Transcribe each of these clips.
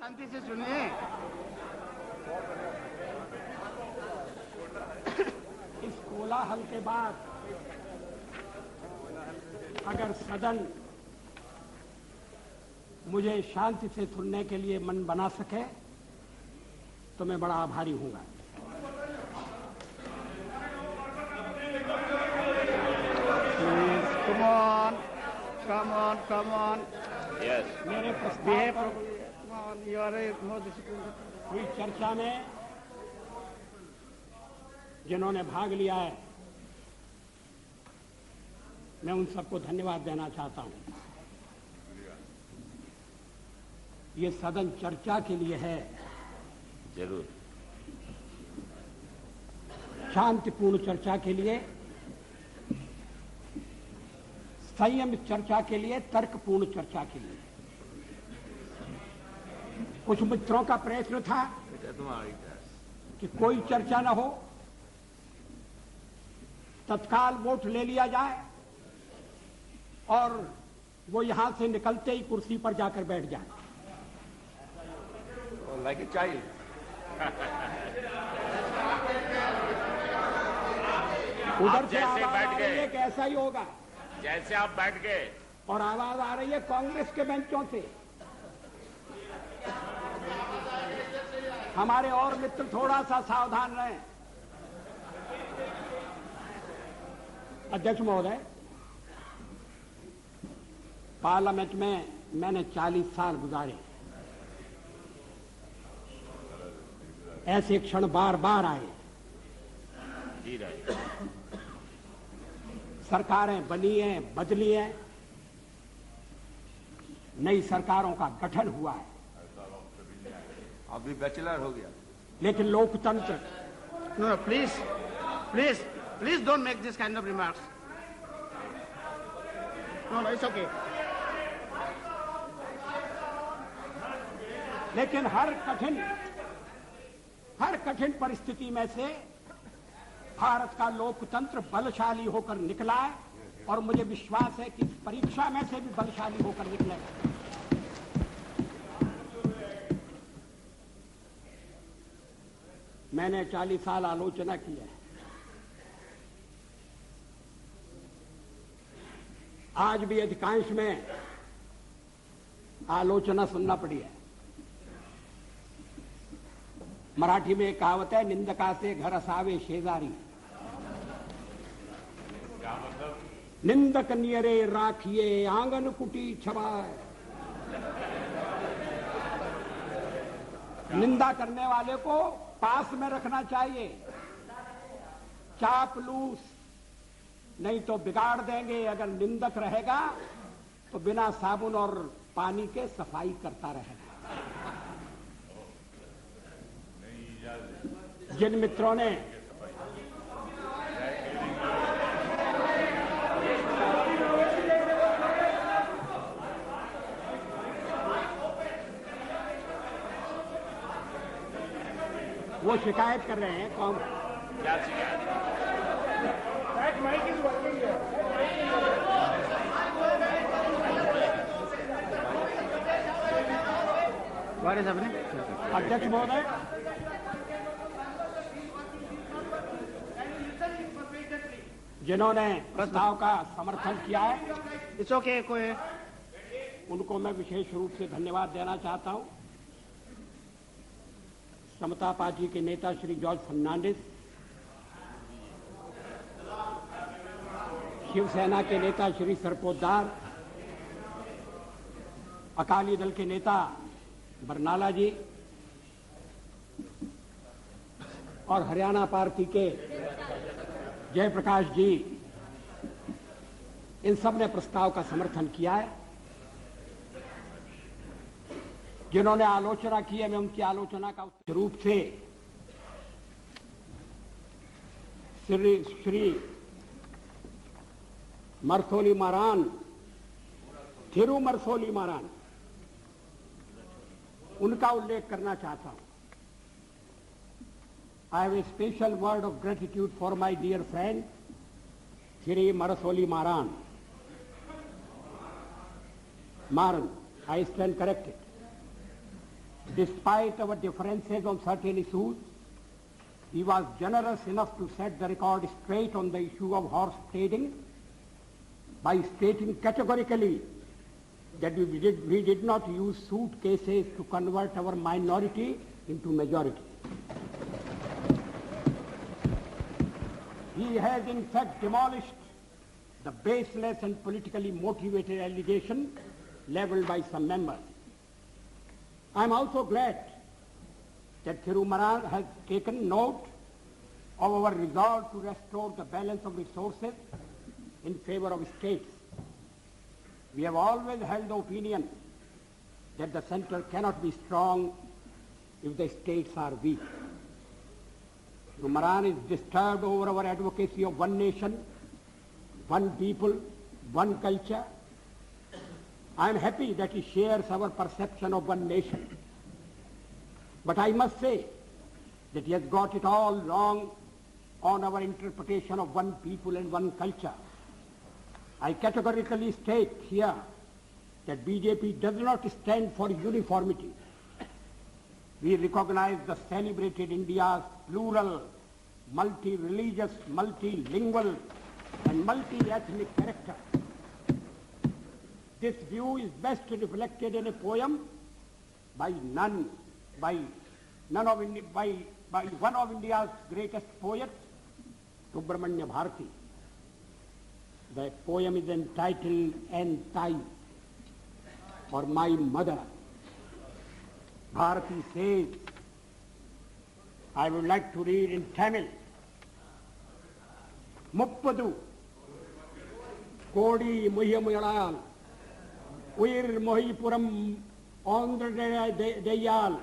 शांति से सुनिए। इस कोलाहल के बाद अगर सदन मुझे शांति से सुनने के लिए मन बना सके तो मैं बड़ा आभारी हूंगा। Come on. Yes. मेरे प्रस्ताव पर हुई चर्चा में जिन्होंने भाग लिया है, मैं उन सबको धन्यवाद देना चाहता हूं। ये सदन चर्चा के लिए है, जरूर शांतिपूर्ण चर्चा के लिए, संयमित चर्चा के लिए, तर्कपूर्ण चर्चा के लिए। कुछ मित्रों का प्रश्न था कि कोई चर्चा न हो, तत्काल वोट ले लिया जाए और वो यहां से निकलते ही कुर्सी पर जाकर बैठ जाए। Like a child. उधर से आवाज आ रही है कि ऐसा ही होगा। जैसे आप बैठ गए और आवाज आ रही है कांग्रेस के बेंचों से। हमारे और मित्र थोड़ा सा सावधान रहें। अध्यक्ष महोदय, पार्लियामेंट में मैंने 40 साल गुजारे। ऐसे क्षण बार बार आए। सरकारें बनी हैं, बदली हैं, नई सरकारों का गठन हुआ है। अभी बैचलर हो गया। लेकिन लोकतंत्र No, please don't make this kind of remarks. No, it's okay. लेकिन हर कठिन परिस्थिति में से भारत का लोकतंत्र बलशाली होकर निकला है और मुझे विश्वास है कि इस परीक्षा में से भी बलशाली होकर निकलेगा। मैंने 40 साल आलोचना की है। आज भी अधिकांश में आलोचना सुनना पड़ी है। मराठी में एक कहावत है, निंदका से घर असावे शेजारी। निंदक नियरे राखिए आंगन कुटी छवाए। निंदा करने वाले को पास में रखना चाहिए। चापलूस नहीं तो बिगाड़ देंगे। अगर निंदक रहेगा तो बिना साबुन और पानी के सफाई करता रहेगा। जिन मित्रों ने वो शिकायत कर रहे हैं, कौन क्या शिकायत? अध्यक्ष महोदय, जिन्होंने प्रस्ताव का समर्थन किया है, It's okay, कोई उनको मैं विशेष रूप से धन्यवाद देना चाहता हूं। समता पार्टी के नेता श्री जॉर्ज फर्नांडिस, शिवसेना के नेता श्री शरद पोद्दार, अकाली दल के नेता बरनाला जी और हरियाणा पार्टी के जयप्रकाश जी, इन सब ने प्रस्ताव का समर्थन किया है। जिन्होंने आलोचना की है, मैं उनकी आलोचना का रूप से श्री मरसोली मारान, थिरु मरसोली मारान, उनका उल्लेख करना चाहता हूं। I have a special word of gratitude for my dear friend, Shri Marasoli Maran. I stand corrected. Despite our differences on certain issues, he was generous enough to set the record straight on the issue of horse trading by stating categorically that we did not use suitcases to convert our minority into majority. He has in fact demolished the baseless and politically motivated allegation leveled by some members. I am also glad that Thirumaran has taken note of our resolve to restore the balance of resources in favor of states. We have always held the opinion that the center cannot be strong if the states are weak. Thirumaran is disturbed over our advocacy of one nation, one people, one culture. I am happy that he shares our perception of one nation. But I must say that he has got it all wrong on our interpretation of one people and one culture. I categorically state here that BJP does not stand for uniformity. We recognize the celebrated India's plural, multi-religious, multilingual, and multi-ethnic character. This view is best reflected in a poem by one of India's greatest poets, Subramanya Bharati. The poem is entitled Antai, or My Mother. Bharati says, I would like to read in Tamil. Muppadu Kodi Muhyamuyalan Uir Mohipuram Andra Deyal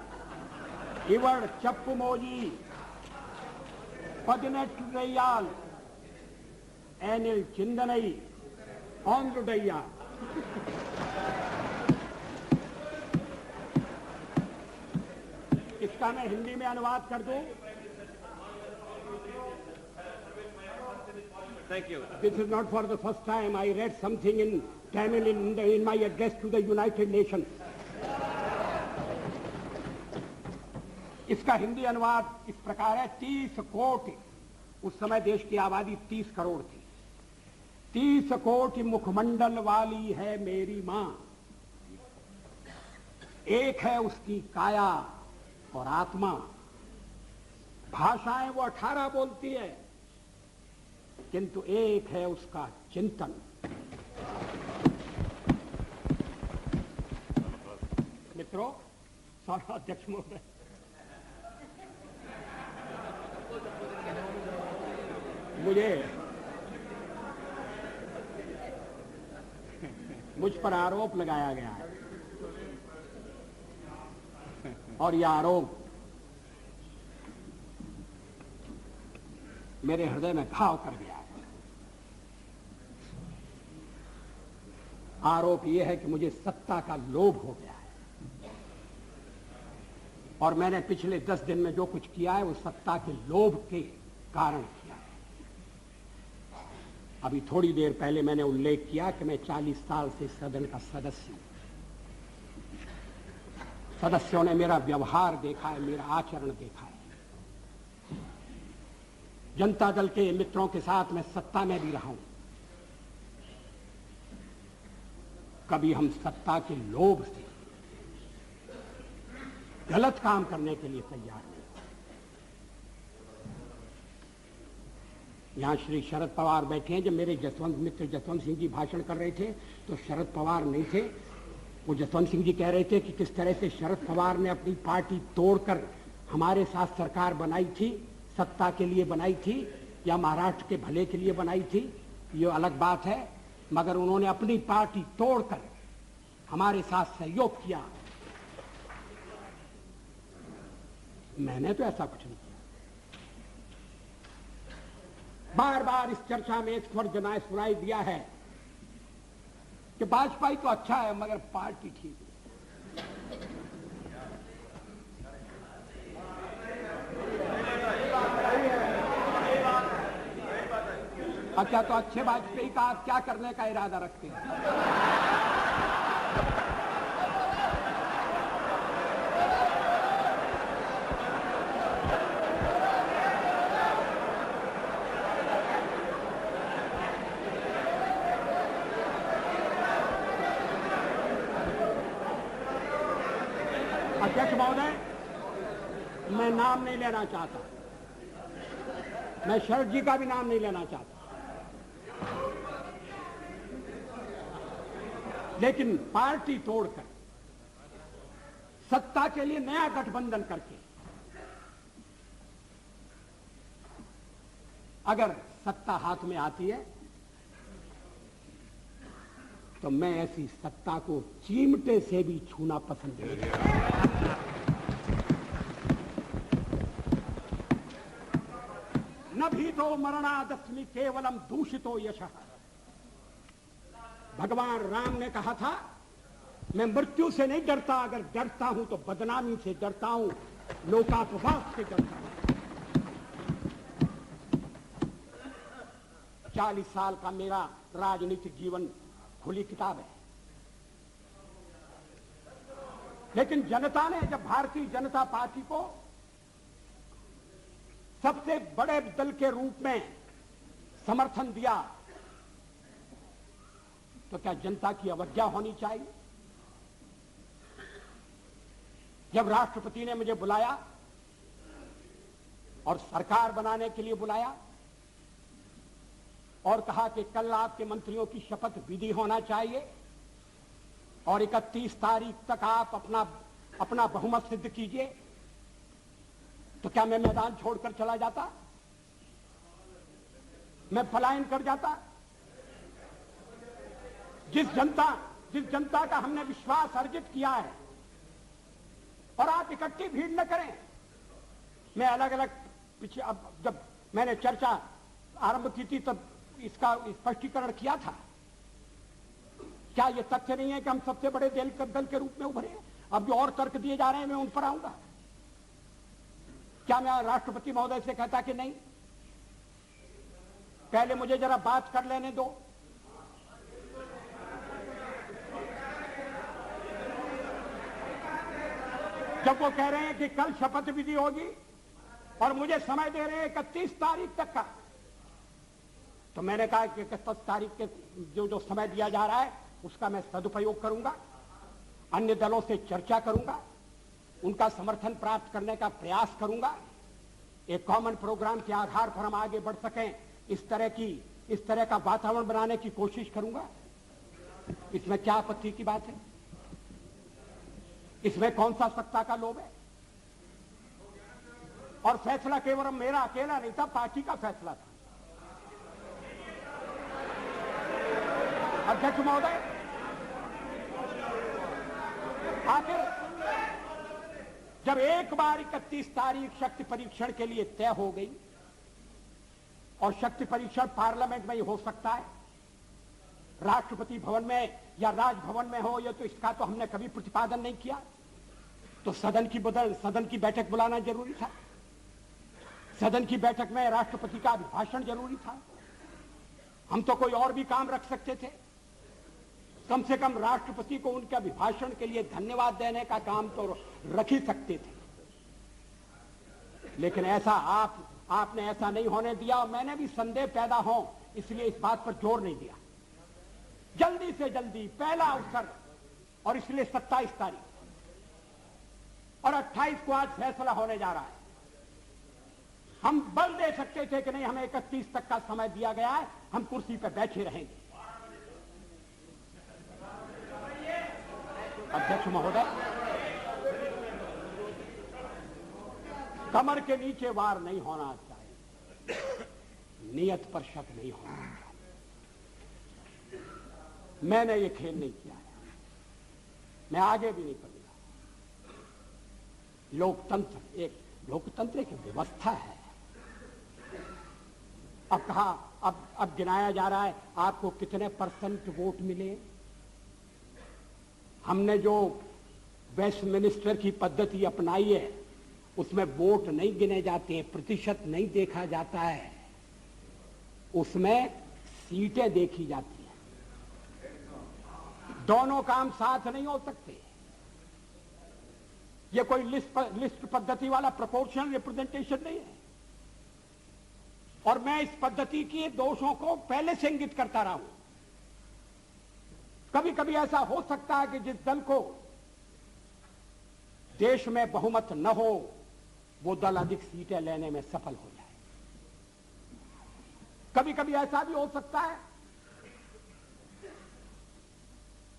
Ivar Chappumoji Padinet Deyal Anil Chindanai Andra Deyal. इसका मैं हिंदी में अनुवाद कर दूं. Thank you. This is not for the first time. I read something in Tamil in my address to the United Nations. इसका हिंदी अनुवाद इस प्रकार है. 30 कोटि, उस समय देश की आबादी 30 करोड़ थी. 30 कोटि मुखमंडल वाली है मेरी मां. एक है उसकी काया और आत्मा. भाषाएं वो 18 बोलती है, किंतु एक है उसका चिंतन. मित्रों, सभा अध्यक्ष महोदय, मुझ पर आरोप लगाया गया है और यह आरोप मेरे हृदय में घाव कर गया है. आरोप यह है कि मुझे सत्ता का लोभ हो गया है और मैंने पिछले 10 दिन में जो कुछ किया है वो सत्ता के लोभ के कारण किया है. अभी थोड़ी देर पहले मैंने उल्लेख किया कि मैं 40 साल से सदन का सदस्य हूं. सदस्यों ने मेरा व्यवहार देखा है, मेरा आचरण देखा है. जनता दल के मित्रों के साथ मैं सत्ता में भी रहा हूं. कभी हम सत्ता के लोभ से गलत काम करने के लिए तैयार नहीं. यहां श्री शरद पवार बैठे हैं. जब मेरे मित्र जसवंत सिंह जी भाषण कर रहे थे तो शरद पवार नहीं थे. वो जसवंत सिंह जी कह रहे थे कि किस तरह से शरद पवार ने अपनी पार्टी तोड़कर हमारे साथ सरकार बनाई थी, सत्ता के लिए बनाई थी या महाराष्ट्र के भले के लिए बनाई थी, ये अलग बात है, मगर उन्होंने अपनी पार्टी तोड़कर हमारे साथ सहयोग किया. मैंने तो ऐसा कुछ नहीं किया. बार बार इस चर्चा में इस पर सुनाई दिया है कि वाजपेयी तो अच्छा है मगर पार्टी ठीक है. अच्छा, तो अच्छे वाजपेयी का आप क्या करने का इरादा रखते हैं? अध्यक्ष महोदय, मैं नाम नहीं लेना चाहता, मैं शरद जी का भी नाम नहीं लेना चाहता, लेकिन पार्टी तोड़कर सत्ता के लिए नया गठबंधन करके अगर सत्ता हाथ में आती है तो मैं ऐसी सत्ता को चिमटे से भी छूना पसंद नहीं करता। न भी तो मरणादस्मि केवलम दूषितो यशः। भगवान राम ने कहा था, मैं मृत्यु से नहीं डरता, अगर डरता हूं तो बदनामी से डरता हूं, लोकापवाद से डरता हूं। 40 साल का मेरा राजनीतिक जीवन खुली किताब है, लेकिन जनता ने जब भारतीय जनता पार्टी को सबसे बड़े दल के रूप में समर्थन दिया तो क्या जनता की अवज्ञा होनी चाहिए? जब राष्ट्रपति ने मुझे बुलाया और सरकार बनाने के लिए बुलाया और कहा कि कल आपके मंत्रियों की शपथ विधि होना चाहिए और 31 तारीख तक आप अपना बहुमत सिद्ध कीजिए, तो क्या मैं मैदान छोड़कर चला जाता? मैं पलायन कर जाता? जिस जनता का हमने विश्वास अर्जित किया है, और आप इकट्ठी भीड़ न करें। मैं अलग अलग पीछे, अब जब मैंने चर्चा आरंभ की थी तब इसका स्पष्टीकरण किया था। क्या यह तथ्य नहीं है कि हम सबसे बड़े दल के रूप में उभरे हैं? अब जो और तर्क दिए जा रहे हैं मैं उन पर आऊंगा। क्या मैं राष्ट्रपति महोदय से कहता कि नहीं, पहले मुझे जरा बात कर लेने दो, जब वो कह रहे हैं कि कल शपथ विधि होगी और मुझे समय दे रहे हैं 31 तारीख तक का, तो मैंने कहा कि 31 तारीख के जो समय दिया जा रहा है उसका मैं सदुपयोग करूंगा, अन्य दलों से चर्चा करूंगा, उनका समर्थन प्राप्त करने का प्रयास करूंगा, एक कॉमन प्रोग्राम के आधार पर हम आगे बढ़ सकें, इस तरह का वातावरण बनाने की कोशिश करूंगा। इसमें क्या आपत्ति की बात है? इसमें कौन सा सत्ता का लोभ है? और फैसला केवल मेरा अकेला नहीं था, पार्टी का फैसला था। अध्यक्ष महोदय, आखिर जब एक बार 31 तारीख शक्ति परीक्षण के लिए तय हो गई, और शक्ति परीक्षण पार्लियामेंट में ही हो सकता है, राष्ट्रपति भवन में या राजभवन में हो, या तो इसका तो हमने कभी प्रतिपादन नहीं किया, तो सदन की बैठक बुलाना जरूरी था। सदन की बैठक में राष्ट्रपति का अभिभाषण जरूरी था। हम तो कोई और भी काम रख सकते थे, कम से कम राष्ट्रपति को उनके अभिभाषण के लिए धन्यवाद देने का काम तो रख ही सकते थे। लेकिन ऐसा आपने ऐसा नहीं होने दिया, और मैंने भी संदेह पैदा हो इसलिए इस बात पर जोर नहीं दिया। जल्दी से जल्दी पहला अवसर, और इसलिए 27 तारीख और 28 को आज फैसला होने जा रहा है। हम बल दे सकते थे कि नहीं, हमें 31 तक का समय दिया गया है, हम कुर्सी पर बैठे रहेंगे। अध्यक्ष महोदय, कमर के नीचे वार नहीं होना चाहिए, नियत पर शक नहीं होना चाहिए। मैंने ये खेल नहीं किया है, मैं आगे भी नहीं करूंगा। लोकतंत्र एक व्यवस्था है। अब कहा, अब गिनाया जा रहा है आपको कितने % वोट मिले। हमने जो वेस्टमिनिस्टर की पद्धति अपनाई है उसमें वोट नहीं गिने जाते हैं, प्रतिशत नहीं देखा जाता है, उसमें सीटें देखी जाती हैं। दोनों काम साथ नहीं हो सकते। ये कोई लिस्ट पद्धति वाला प्रोपोर्शनल रिप्रेजेंटेशन नहीं है। और मैं इस पद्धति के दोषों को पहले से इंगित करता रहा हूं। कभी कभी ऐसा हो सकता है कि जिस दल को देश में बहुमत न हो वो दल अधिक सीटें लेने में सफल हो जाए। कभी कभी ऐसा भी हो सकता है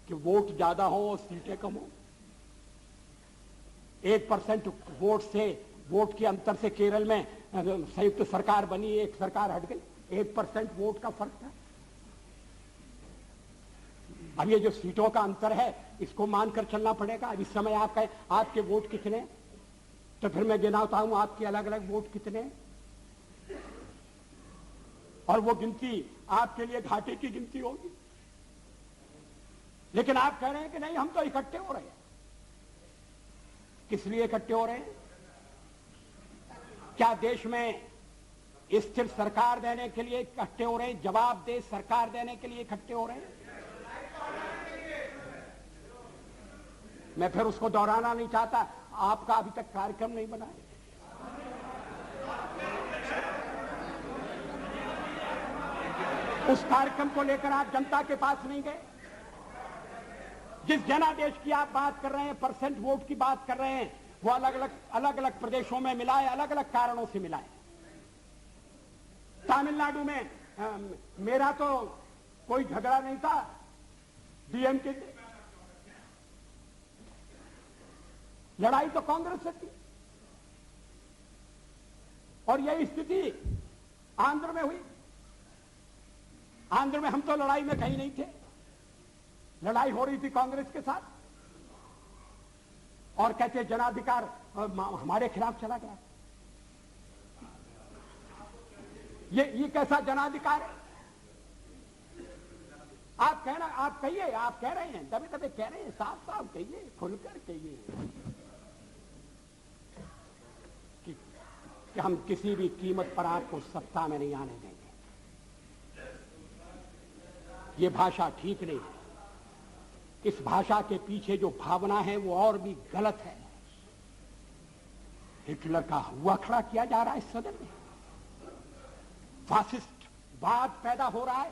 कि वोट ज्यादा हो और सीटें कम हो। 1% वोट के अंतर से केरल में संयुक्त सरकार बनी, एक सरकार हट गई। 1% वोट का फर्क था। अब ये जो सीटों का अंतर है इसको मानकर चलना पड़ेगा। अब इस समय आप कहें आपके वोट कितने, तो फिर मैं गिनाता हूं आपके अलग अलग वोट कितने, और वो गिनती आपके लिए घाटे की गिनती होगी। लेकिन आप कह रहे हैं कि नहीं हम तो इकट्ठे हो रहे हैं। किस लिए इकट्ठे हो रहे हैं? क्या देश में स्थिर सरकार देने के लिए इकट्ठे हो रहे हैं? जवाबदेह सरकार देने के लिए इकट्ठे हो रहे हैं? मैं फिर उसको दोहराना नहीं चाहता। आपका अभी तक कार्यक्रम नहीं बना है। उस कार्यक्रम को लेकर आप जनता के पास नहीं गए। जिस जनादेश की आप बात कर रहे हैं, परसेंट वोट की बात कर रहे हैं, वो अलग अलग प्रदेशों में मिला है, अलग अलग कारणों से मिला है। तमिलनाडु में मेरा तो कोई झगड़ा नहीं था डीएमके से, लड़ाई तो कांग्रेस से थी। और यही स्थिति आंध्र में हुई। आंध्र में हम तो लड़ाई में कहीं नहीं थे, लड़ाई हो रही थी कांग्रेस के साथ, और कहते जनाधिकार हमारे खिलाफ चला गया। ये कैसा जनाधिकार है? आप कहिए, आप कह रहे हैं, दबे दबे कह रहे हैं, साफ साफ कहिए, खुलकर कहिए कि हम किसी भी कीमत पर आपको सत्ता में नहीं आने देंगे। ये भाषा ठीक नहीं है। इस भाषा के पीछे जो भावना है वो और भी गलत है। हिटलर का हुआ खड़ा किया जा रहा है इस सदन में। फासिस्ट वाद पैदा हो रहा है।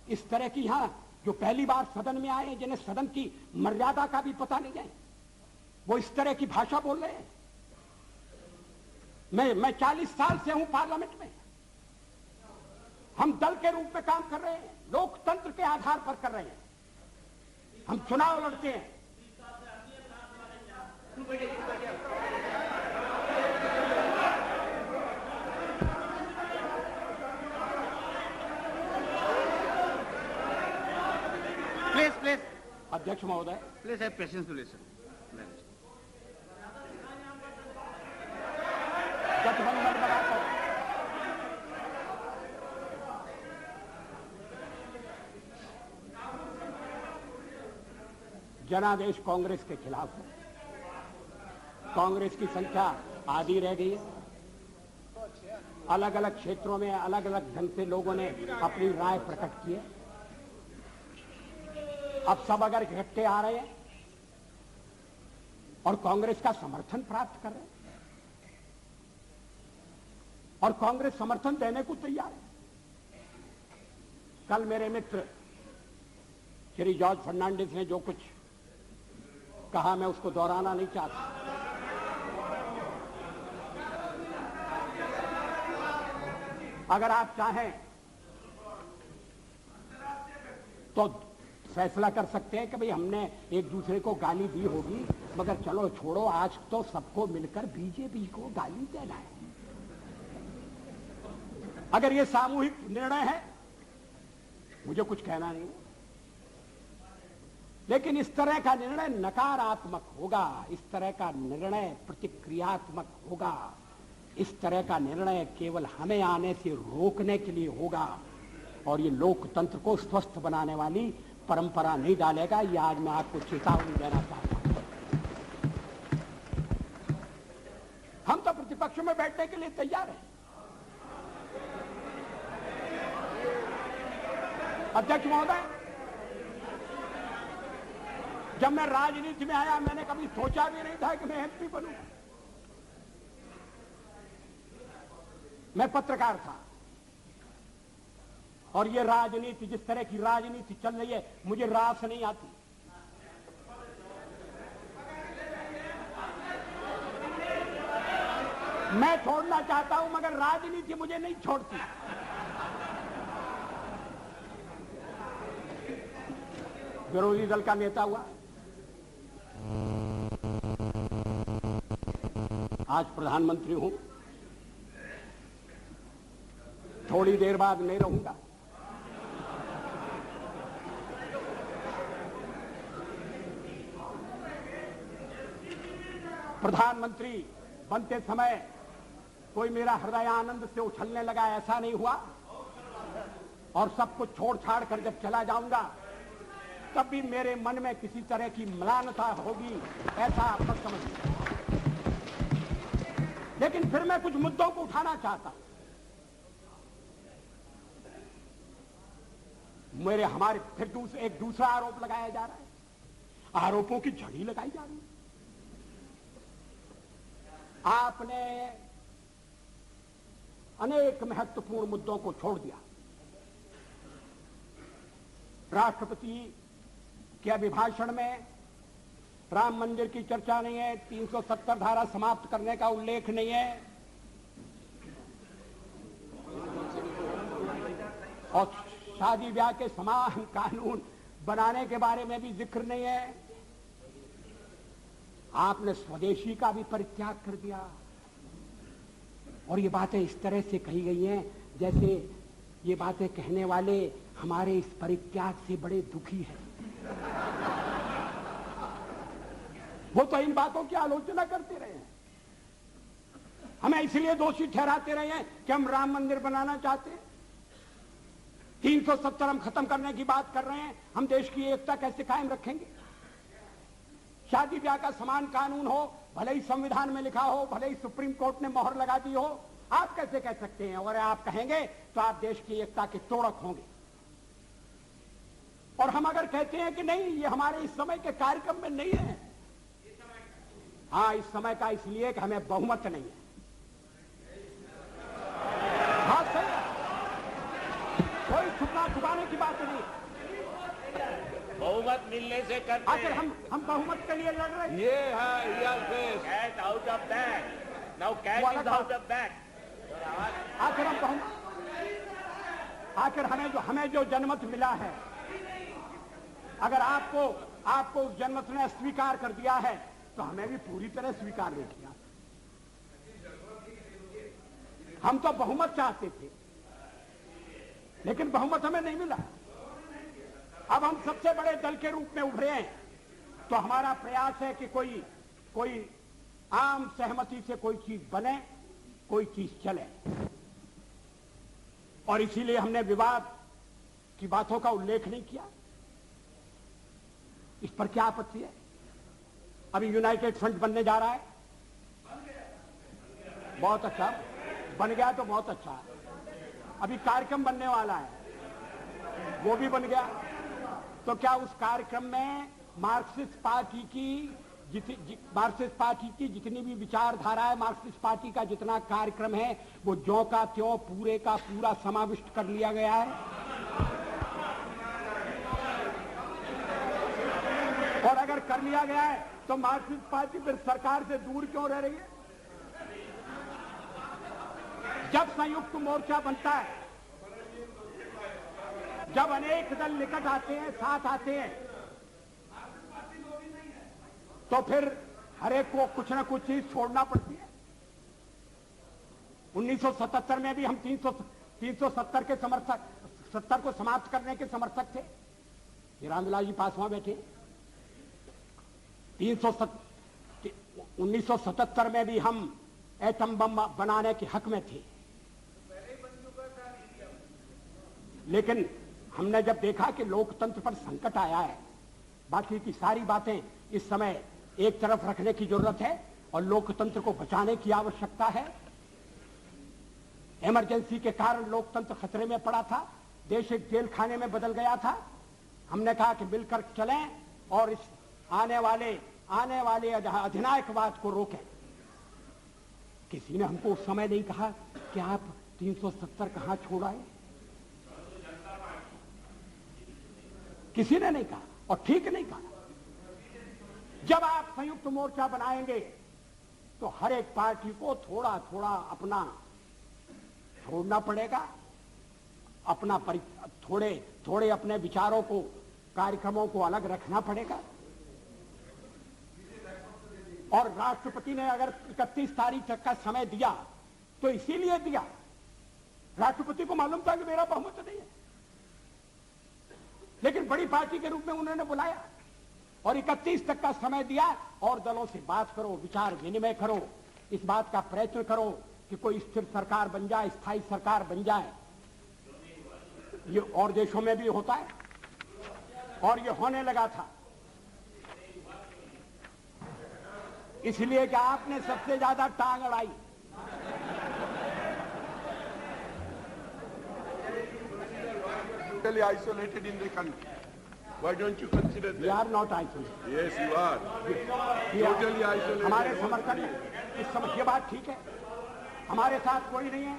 इस तरह की यहां जो पहली बार सदन में आए, जिन्हें सदन की मर्यादा का भी पता नहीं है, वो इस तरह की भाषा बोल रहे हैं। मैं 40 साल से हूं पार्लियामेंट में। हम दल के रूप में काम कर रहे हैं, लोकतंत्र के आधार पर कर रहे हैं। हम चुनाव लड़ते हैं। प्लीज अध्यक्ष महोदय, please have patience to listen. गठबंधन बनाकर जनादेश कांग्रेस के खिलाफ है। कांग्रेस की संख्या आधी रह गई है। अलग अलग क्षेत्रों में अलग अलग ढंग से लोगों ने अपनी राय प्रकट की है। अब सब अगर इकट्ठे आ रहे हैं और कांग्रेस का समर्थन प्राप्त कर रहे हैं, और कांग्रेस समर्थन देने को तैयार है। कल मेरे मित्र श्री जॉर्ज फर्नांडिस ने जो कुछ कहा, मैं उसको दोहराना नहीं चाहता। अगर आप चाहें तो फैसला कर सकते हैं कि भाई हमने एक दूसरे को गाली दी होगी, मगर चलो छोड़ो, आज तो सबको मिलकर बीजेपी को गाली देना है। अगर ये सामूहिक निर्णय है, मुझे कुछ कहना नहीं, लेकिन इस तरह का निर्णय नकारात्मक होगा, इस तरह का निर्णय प्रतिक्रियात्मक होगा, इस तरह का निर्णय केवल हमें आने से रोकने के लिए होगा, और ये लोकतंत्र को स्वस्थ बनाने वाली परंपरा नहीं डालेगा। ये आज मैं आपको चेतावनी देना चाहता हूं। हम तो प्रतिपक्ष में बैठने के लिए तैयार हैं। अध्यक्ष महोदय, जब मैं राजनीति में आया, मैंने कभी सोचा भी नहीं था कि मैं एमपी बनूंगा। मैं पत्रकार था, और ये राजनीति, जिस तरह की राजनीति चल रही है, मुझे रास नहीं आती। मैं छोड़ना चाहता हूं मगर राजनीति मुझे नहीं छोड़ती। विरोधी दल का नेता हुआ, आज प्रधानमंत्री हूं, थोड़ी देर बाद नहीं रहूंगा। प्रधानमंत्री बनते समय कोई मेरा हृदय आनंद से उछलने लगा, ऐसा नहीं हुआ। और सब कुछ छोड़ छाड़ कर जब चला जाऊंगा तब भी मेरे मन में किसी तरह की म्लानता होगी, ऐसा आप मत समझिए। लेकिन फिर मैं कुछ मुद्दों को उठाना चाहता हूं। मेरे हमारे फिर एक दूसरा आरोप लगाया जा रहा है, आरोपों की झड़ी लगाई जा रही है। आपने अनेक महत्वपूर्ण मुद्दों को छोड़ दिया। राष्ट्रपति के अभिभाषण में राम मंदिर की चर्चा नहीं है, 370 धारा समाप्त करने का उल्लेख नहीं है, और शादी ब्याह के समान कानून बनाने के बारे में भी जिक्र नहीं है। आपने स्वदेशी का भी परित्याग कर दिया। और ये बातें इस तरह से कही गई हैं जैसे ये बातें कहने वाले हमारे इस परित्याग से बड़े दुखी हैं। वो तो इन बातों की आलोचना करते रहे हैं, हमें इसलिए दोषी ठहराते रहे हैं कि हम राम मंदिर बनाना चाहते हैं। 370 हम खत्म करने की बात कर रहे हैं, हम देश की एकता कैसे कायम रखेंगे? शादी ब्याह का समान कानून हो, भले ही संविधान में लिखा हो, भले ही सुप्रीम कोर्ट ने मोहर लगा दी हो, आप कैसे कह सकते हैं? और आप कहेंगे तो आप देश की एकता के तोड़क होंगे। और हम अगर कहते हैं कि नहीं, ये हमारे इस समय के कार्यक्रम में नहीं है, हाँ इस समय का इसलिए कि हमें बहुमत नहीं है। हाँ सही है, कोई छुपाने की बात नहीं। बहुमत मिलने से करते आखिर हम बहुमत के लिए लड़ रहे हैं। ये है cat out of bag, now cat is out of bag. आखिर हम बहुमत, आखिर हमें जो जनमत मिला है, अगर आपको उस जनमत ने स्वीकार कर दिया है तो हमें भी पूरी तरह स्वीकार नहीं किया। हम तो बहुमत चाहते थे लेकिन बहुमत हमें नहीं मिला। अब हम सबसे बड़े दल के रूप में उभरे हैं तो हमारा प्रयास है कि कोई आम सहमति से कोई चीज बने, कोई चीज चले। और इसीलिए हमने विवाद की बातों का उल्लेख नहीं किया। इस पर क्या आपत्ति है? अभी यूनाइटेड फ्रंट बनने जा रहा है, बहुत अच्छा, बन गया तो बहुत अच्छा। अभी कार्यक्रम बनने वाला है, वो भी बन गया। तो क्या उस कार्यक्रम में मार्क्सिस्ट पार्टी की जितनी भी विचारधारा है, मार्क्सिस्ट पार्टी का जितना कार्यक्रम है, वो ज्यों का त्यों पूरे का पूरा समाविष्ट कर लिया गया है। और अगर कर लिया गया है तो मार्क्सिस्ट पार्टी फिर सरकार से दूर क्यों रह रही है? जब संयुक्त मोर्चा बनता है, जब अनेक दल निकट आते हैं, साथ आते हैं, तो फिर हर एक को कुछ ना कुछ चीज छोड़ना पड़ती है। 1977 में भी हम 370 के समर्थक, 70 को समाप्त करने के समर्थक थे। रामविलास जी पासवान बैठे। 1977 में भी हम एटम बम बनाने के हक में थे, लेकिन हमने जब देखा कि लोकतंत्र पर संकट आया है, बाकी की सारी बातें इस समय एक तरफ रखने की जरूरत है और लोकतंत्र को बचाने की आवश्यकता है। इमरजेंसी के कारण लोकतंत्र खतरे में पड़ा था, देश एक जेल खाने में बदल गया था। हमने कहा कि मिलकर चलें और इस आने वाले अधिनायकवाद को रोकें। किसी ने हमको उस समय नहीं कहा कि आप 370 कहां छोड़ आए, किसी ने नहीं कहा और ठीक नहीं कहा। जब आप संयुक्त मोर्चा बनाएंगे तो हर एक पार्टी को थोड़ा थोड़ा अपना छोड़ना पड़ेगा, थोड़े थोड़े अपने विचारों को, कार्यक्रमों को अलग रखना पड़ेगा। और राष्ट्रपति ने अगर 31 तारीख तक का समय दिया तो इसीलिए दिया, राष्ट्रपति को मालूम था कि मेरा बहुमत नहीं है, लेकिन बड़ी पार्टी के रूप में उन्होंने बुलाया और 31 तक का समय दिया और दलों से बात करो, विचार विनिमय करो, इस बात का प्रयत्न करो कि कोई स्थिर सरकार बन जाए, स्थायी सरकार बन जाए। ये और देशों में भी होता है और ये होने लगा था, इसलिए कि आपने सबसे ज्यादा टांग अड़ाई। Totally isolated in the country. Why don't you consider that? We are not isolated. Yes, you are. Totally isolated. हमारे समर्थन में इस समय ये बात ठीक है, हमारे साथ कोई नहीं है।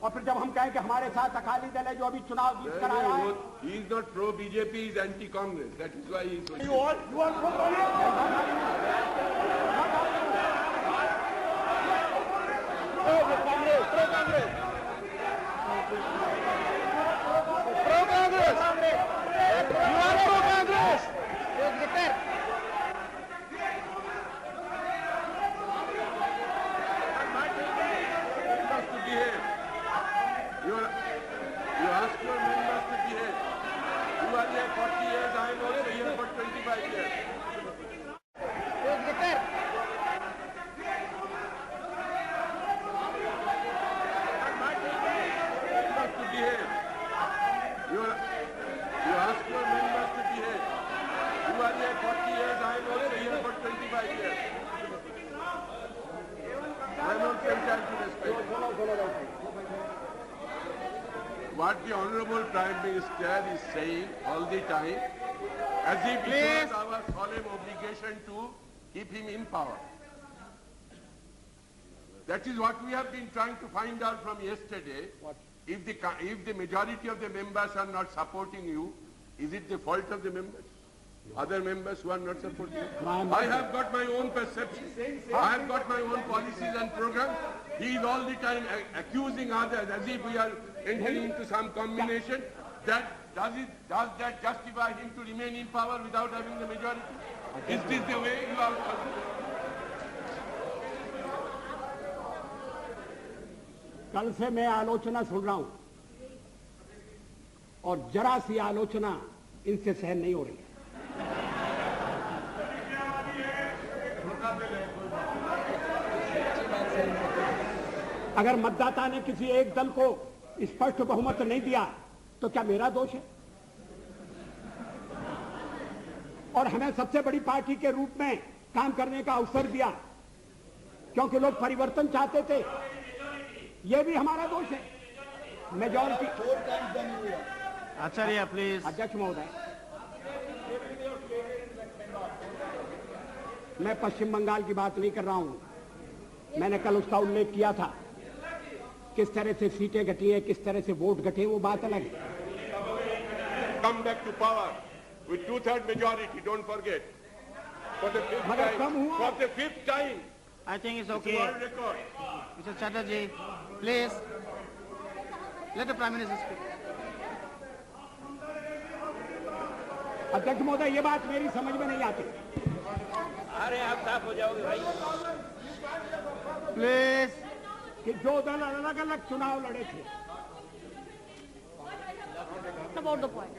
और फिर जब हम कहें कि हमारे साथ अकाली दल है जो अभी चुनाव जीत कर आया है, He is not pro BJP, he is anti Congress. That is why he is. you are pro You ask your members to behave. You are here 40 years, I am also here for 25 years. Members to behave. You ask your members to behave. You are here 40 years, I am also here for 25 years. I am not entitled to respect. What the Honorable Prime Minister is saying all the time, as if it was our solemn obligation to keep him in power. That is what we have been trying to find out from yesterday. If the majority of the members are not supporting you, is it the fault of the members? Other members who are not supporting you? I have got my own perception. I have got my own policies and programs. He is all the time accusing others as if we are entering into some combination. Does that justify him to remain in power without having the majority? Is this the way you are? कल से मैं आलोचना सुन रहा हूं और जरा सी आलोचना इनसे सहन नहीं हो रही है। अगर मतदाता ने किसी एक दल को स्पष्ट बहुमत नहीं दिया तो क्या मेरा दोष है? और हमें सबसे बड़ी पार्टी के रूप में काम करने का अवसर दिया क्योंकि लोग परिवर्तन चाहते थे, ये भी हमारा दोष है। Majority Acharya please. अध्यक्ष महोदय, मैं पश्चिम बंगाल की बात नहीं कर रहा हूं, मैंने कल उसका उल्लेख किया था। किस तरह से सीटें घटी है, किस तरह से वोट घटे, वो बात अलग है। Come back to power with 2/3 majority. Don't forget. For the fifth मगर time. कम हुआ। For the fifth time. I think it's It's okay. world record. Mr. Chatterjee, please. Let the Prime Minister speak. अध्यक्ष महोदय, ये बात मेरी समझ में नहीं आती। अरे आप साफ हो जाओगे भाई। Please. कि जो दल अलग अलग चुनाव लड़े थे, About the point.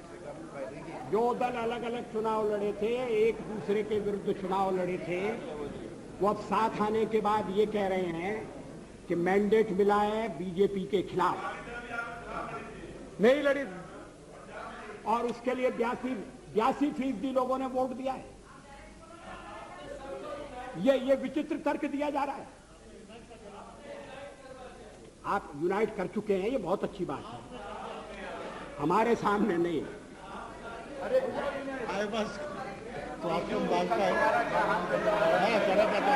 जो दल अलग अलग चुनाव लड़े थे, एक दूसरे के विरुद्ध चुनाव लड़े थे, वो अब साथ आने के बाद ये कह रहे हैं कि मैंडेट मिला है बीजेपी के खिलाफ, नहीं लड़ी और उसके लिए 82% लोगों ने वोट दिया है। ये विचित्र तर्क दिया जा रहा है। आप यूनाइट कर चुके हैं, ये बहुत अच्छी बात है, हमारे सामने नहीं। I was from Banka. हाँ, चला जाता था।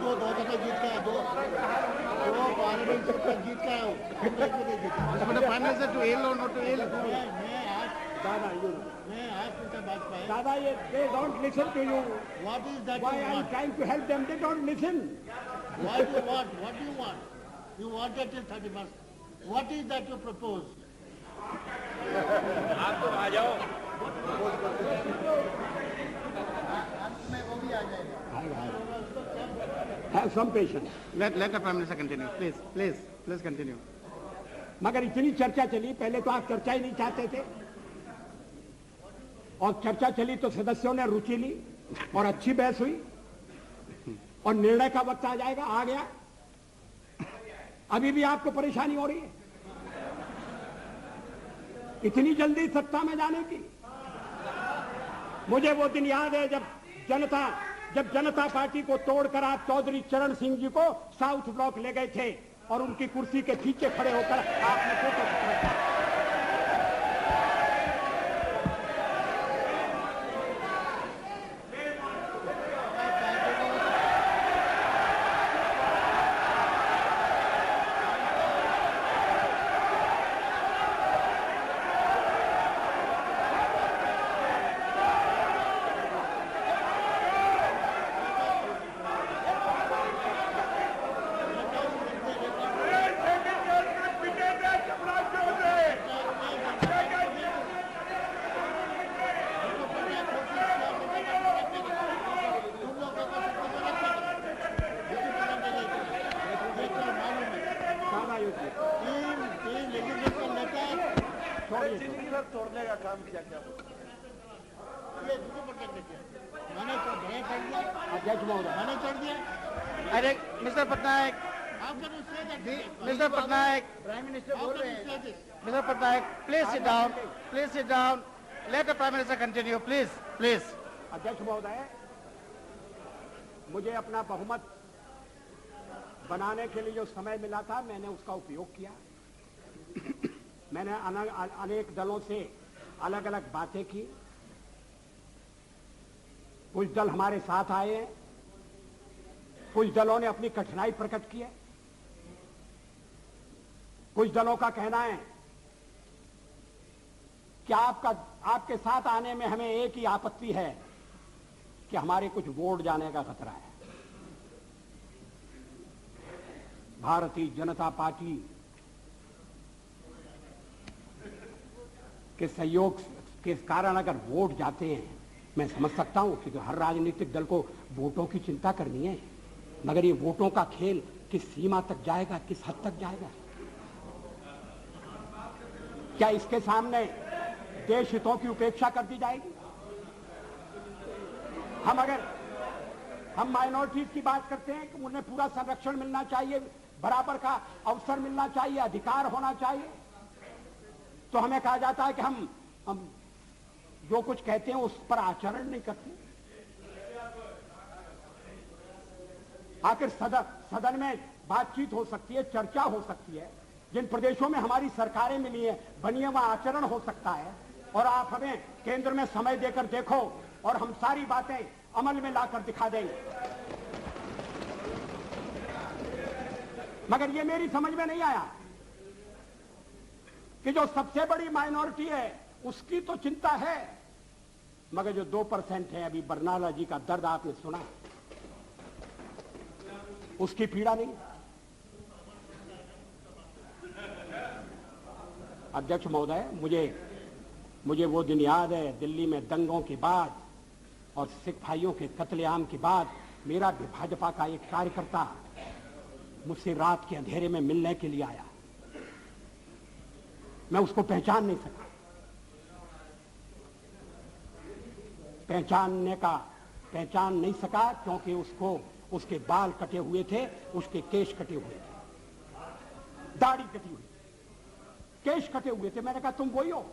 दो दफा जीत का, दो पार्लियामेंट सीट जीत का हूँ। But the Prime Minister to ill or not to ill? मैं आज Dada, you know. May I ask Mr. Bajpai, Dada, they don't listen to you. what is that Why you I'm want? trying to help them, they don't listen. Why do you want? What do you want? You wanted till 31st. What is that you propose? आप तो आ जाओ. Have some patience. Let the Prime Minister continue. Please continue. मगर इतनी चर्चा चली, पहले तो आप चर्चा ही नहीं चाहते थे, और चर्चा चली तो सदस्यों ने रुचि ली और अच्छी बहस हुई, और निर्णय का वक्त आ जाएगा, आ गया. अभी भी आपको परेशानी हो रही है इतनी जल्दी सत्ता में जाने की. मुझे वो दिन याद है जब जनता पार्टी को तोड़कर आप चौधरी चरण सिंह जी को साउथ ब्लॉक ले गए थे और उनकी कुर्सी के पीछे खड़े होकर आपने फोटो खिंचवाया. तोड़ने का काम किया क्या? मैंने तो भय कर दिया. अध्यक्ष महोदय, मैंने कर दिया. I think Mr. Patnaik, How can you say that? Mr. Patnaik, prime minister How बोल can रहे you हैं. say this? Mr. Patnaik, please sit down. Please sit down. Let the Prime Minister continue. Please. अध्यक्ष महोदय, मुझे अपना बहुमत बनाने के लिए जो समय मिला था मैंने उसका उपयोग किया. मैंने अनेक दलों से अलग अलग बातें की. कुछ दल हमारे साथ आए हैं, कुछ दलों ने अपनी कठिनाई प्रकट की है. कुछ दलों का कहना है कि आपके साथ आने में हमें एक ही आपत्ति है कि हमारे कुछ वोट जाने का खतरा है. भारतीय जनता पार्टी के सहयोग के कारण अगर वोट जाते हैं, मैं समझ सकता हूं कि हर राजनीतिक दल को वोटों की चिंता करनी है, मगर ये वोटों का खेल किस सीमा तक जाएगा, किस हद तक जाएगा? क्या इसके सामने देश हितों की उपेक्षा कर दी जाएगी? हम माइनॉरिटीज की बात करते हैं कि उन्हें पूरा संरक्षण मिलना चाहिए, बराबर का अवसर मिलना चाहिए, अधिकार होना चाहिए, तो हमें कहा जाता है कि हम जो कुछ कहते हैं उस पर आचरण नहीं करते. आखिर सदन में बातचीत हो सकती है, चर्चा हो सकती है. जिन प्रदेशों में हमारी सरकारें मिली है, बनी है, वहां आचरण हो सकता है. और आप हमें केंद्र में समय देकर देखो और हम सारी बातें अमल में लाकर दिखा देंगे. मगर ये मेरी समझ में नहीं आया कि जो सबसे बड़ी माइनॉरिटी है उसकी तो चिंता है, मगर जो 2% है, अभी बरनाला जी का दर्द आपने सुना, उसकी पीड़ा नहीं. अध्यक्ष महोदय, मुझे वो दिन याद है, दिल्ली में दंगों के बाद और सिख भाइयों के कत्लेआम के बाद मेरा भाजपा का एक कार्यकर्ता मुझसे रात के अंधेरे में मिलने के लिए आया. मैं उसको पहचान नहीं सका क्योंकि उसके बाल कटे हुए थे, उसके केश कटे हुए थे, दाढ़ी कटी हुई, केश कटे हुए थे. मैंने कहा तुम वही हो,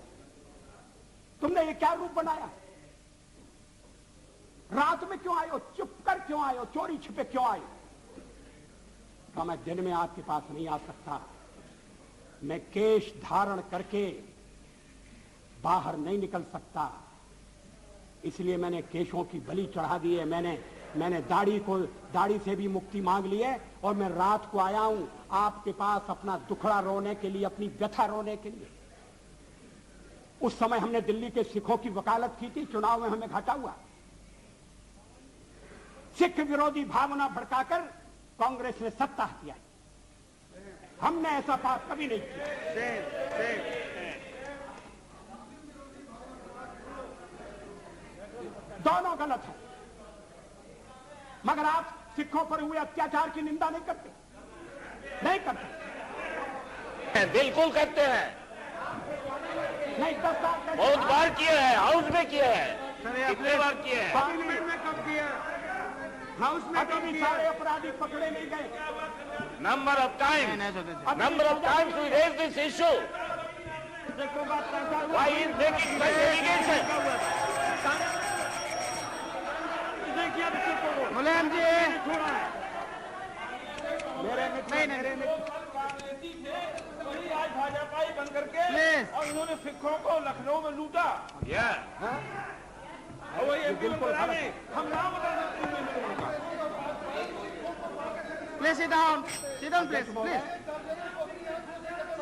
तुमने ये क्या रूप बनाया, रात में क्यों आए हो, चुप कर क्यों आए हो, चोरी छिपे क्यों आए हो? तो मैं दिन में आपके पास नहीं आ सकता, मैं केश धारण करके बाहर नहीं निकल सकता, इसलिए मैंने केशों की बलि चढ़ा दी है. मैंने दाढ़ी से भी मुक्ति मांग ली है और मैं रात को आया हूं आपके पास अपना दुखड़ा रोने के लिए, अपनी व्यथा रोने के लिए. उस समय हमने दिल्ली के सिखों की वकालत की थी, चुनाव में हमें घाटा हुआ। सिख विरोधी भावना भड़काकर कांग्रेस ने सत्ता हथियाई। हमने ऐसा पाप कभी नहीं किया। दोनों गलत है, मगर आप सिखों पर हुए अत्याचार की निंदा नहीं करते, नहीं करते। बिल्कुल करते हैं, नहीं 10 साल बहुत बार किए हैं, हाउस में किए हैं, सर ये कितने बार किए हैं। पार्लियामेंट में कब किया, हाउस में कब अभी किया? सारे अपराधी पकड़े नहीं गए। Number of times, नहीं सोचते। number of times we raised this issue. देखो बात कैसा हुआ। Why is making such allegation? देखिए अब सिखों को मुलायम जी मेरे मित्र, मेरे मित्र, आज भाजपा ही बन करके प्लीज और उन्होंने सिखों को लखनऊ में लूटा। और वही एमपी में बना रहे। हम नाम बता सकते हैं। Please sit down please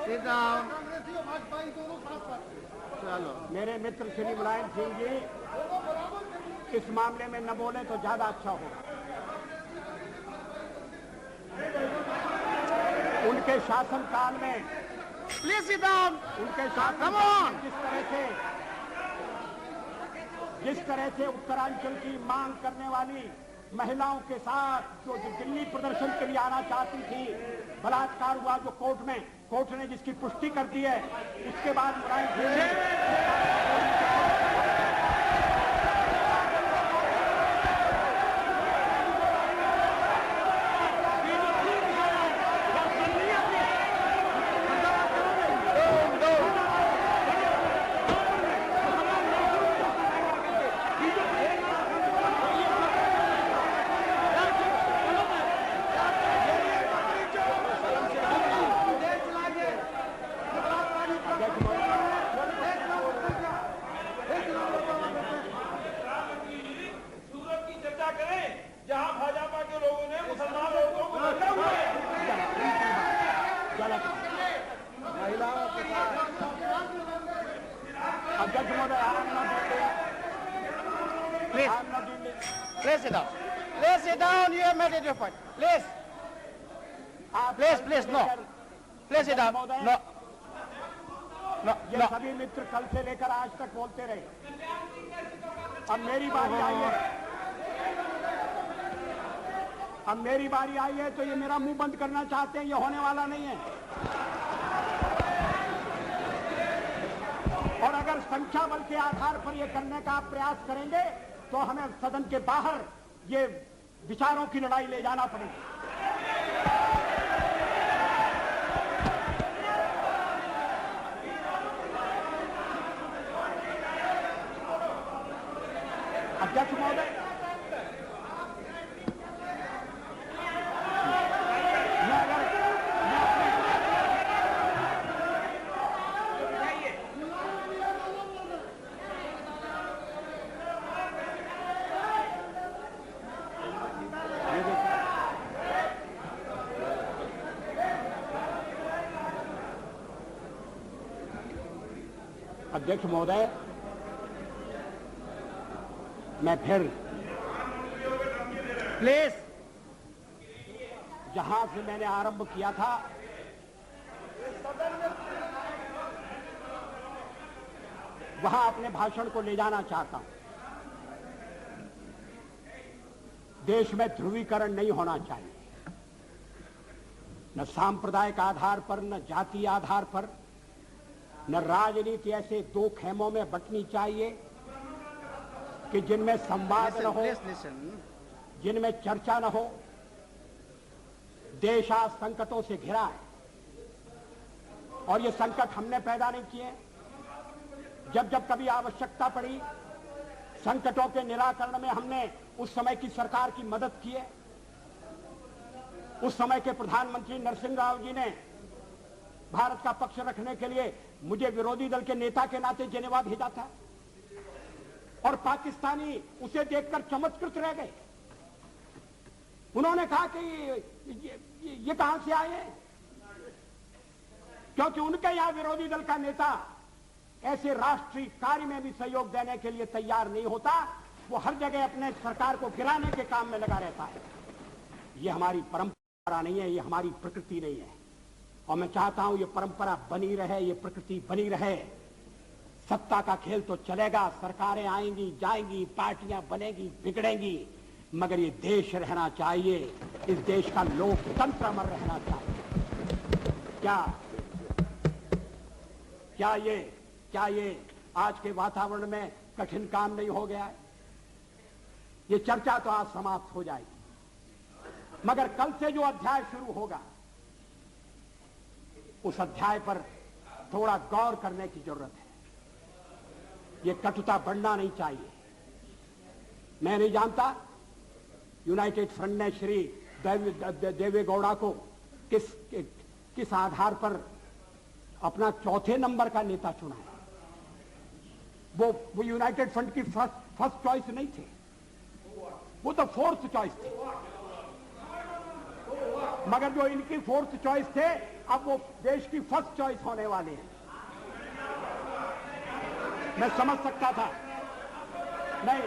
sit down. चलो मेरे मित्र श्री मुलायम सिंह जी इस मामले में न बोले तो ज्यादा अच्छा होगा। उनके शासनकाल में, प्लीज सिट डाउन। उनके Come शासनकाल on! में जिस तरह से उत्तरांचल की मांग करने वाली महिलाओं के साथ जो दिल्ली प्रदर्शन के लिए आना चाहती थी, बलात्कार हुआ जो कोर्ट ने जिसकी पुष्टि कर दी है, उसके बाद मुलायम सिंह जी सूरत की चर्चा करें जहां भाजपा के लोगों ने मुसलमान लोगों को रखा हुआ है। महिलाओं के साथ अध्यक्ष महोदय please sit down please sit down. You have made it your point. Please please no please sit down. No no ये सभी मित्र कल से लेकर आज तक बोलते रहे। अब मेरी बारी आई है, अब मेरी बारी आई है तो ये मेरा मुंह बंद करना चाहते हैं, ये होने वाला नहीं है। और अगर संख्या बल के आधार पर ये करने का आप प्रयास करेंगे तो हमें सदन के बाहर ये विचारों की लड़ाई ले जाना पड़ेगी। अध्यक्ष महोदय, अध्यक्ष महोदय, मैं फिर प्लीज जहां से मैंने आरंभ किया था वहां अपने भाषण को ले जाना चाहता हूं। देश में ध्रुवीकरण नहीं होना चाहिए, न सांप्रदायिक आधार पर, न जातीय आधार पर, न राजनीति ऐसे दो खेमों में बंटनी चाहिए कि जिनमें संवाद न हो, जिनमें चर्चा न हो। देश आज संकटों से घिरा है और ये संकट हमने पैदा नहीं किए। जब जब कभी आवश्यकता पड़ी संकटों के निराकरण में हमने उस समय की सरकार की मदद की है। उस समय के प्रधानमंत्री नरसिंह राव जी ने भारत का पक्ष रखने के लिए मुझे विरोधी दल के नेता के नाते जेनेवा भेजा था और पाकिस्तानी उसे देखकर चमत्कृत रह गए। उन्होंने कहा कि ये कहां से आए हैं, क्योंकि उनके यहां विरोधी दल का नेता ऐसे राष्ट्रीय कार्य में भी सहयोग देने के लिए तैयार नहीं होता, वो हर जगह अपने सरकार को गिराने के काम में लगा रहता है। ये हमारी परंपरा नहीं है, ये हमारी प्रकृति नहीं है। और मैं चाहता हूं ये परंपरा बनी रहे, ये प्रकृति बनी रहे। सत्ता का खेल तो चलेगा, सरकारें आएंगी जाएंगी, पार्टियां बनेगी बिगड़ेंगी, मगर ये देश रहना चाहिए, इस देश का लोकतंत्र अमर रहना चाहिए। क्या ये आज के वातावरण में कठिन काम नहीं हो गया है? ये चर्चा तो आज समाप्त हो जाएगी, मगर कल से जो अध्याय शुरू होगा उस अध्याय पर थोड़ा गौर करने की जरूरत है। ये कटुता बढ़ना नहीं चाहिए। मैं नहीं जानता यूनाइटेड फ्रंट ने श्री देवेगौड़ा को किस आधार पर अपना चौथे नंबर का नेता चुना है। वो यूनाइटेड फ्रंट की फर्स्ट चॉइस नहीं थे, वो तो फोर्थ चॉइस थे। मगर जो इनकी फोर्थ चॉइस थे, अब वो देश की फर्स्ट चॉइस होने वाले हैं। मैं समझ सकता था नहीं,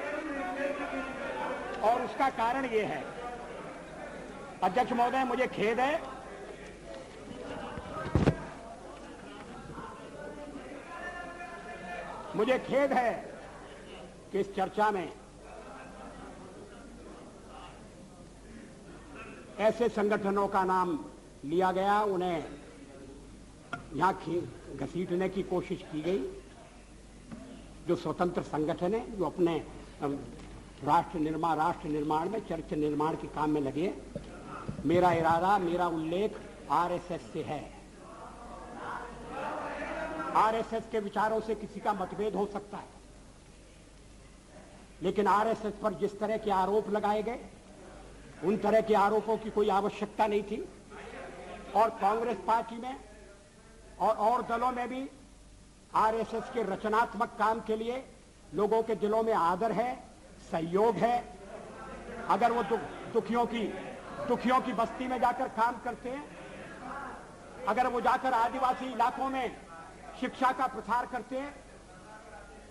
और उसका कारण ये है, अध्यक्ष महोदय मुझे खेद है, मुझे खेद है कि इस चर्चा में ऐसे संगठनों का नाम लिया गया, उन्हें यहां घसीटने की कोशिश की गई, जो स्वतंत्र संगठन है, जो अपने राष्ट्र निर्माण में चरित्र निर्माण के काम में लगे। मेरा इरादा, मेरा उल्लेख आरएसएस से है। आरएसएस के विचारों से किसी का मतभेद हो सकता है, लेकिन आरएसएस पर जिस तरह के आरोप लगाए गए, उन तरह के आरोपों की कोई आवश्यकता नहीं थी। और कांग्रेस पार्टी में और दलों में भी आरएसएस के रचनात्मक काम के लिए लोगों के दिलों में आदर है, सहयोग है। अगर वो दुखियों की बस्ती में जाकर काम करते हैं, अगर वो जाकर आदिवासी इलाकों में शिक्षा का प्रसार करते हैं,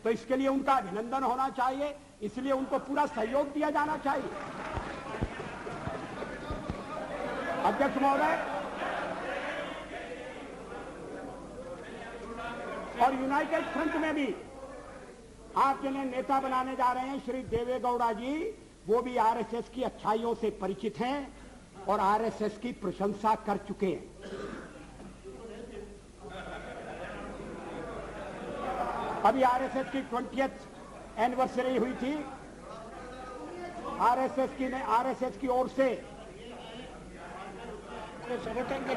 तो इसके लिए उनका अभिनंदन होना चाहिए, इसलिए उनको पूरा सहयोग दिया जाना चाहिए। अध्यक्ष महोदय, और यूनाइटेड फ्रंट में भी आप जिन्हें नेता बनाने जा रहे हैं श्री देवेगौड़ा जी, वो भी आरएसएस की अच्छाइयों से परिचित हैं और आरएसएस की प्रशंसा कर चुके हैं। अभी आरएसएस की 20th एनिवर्सरी हुई थी। आरएसएस की ओर से संगठन के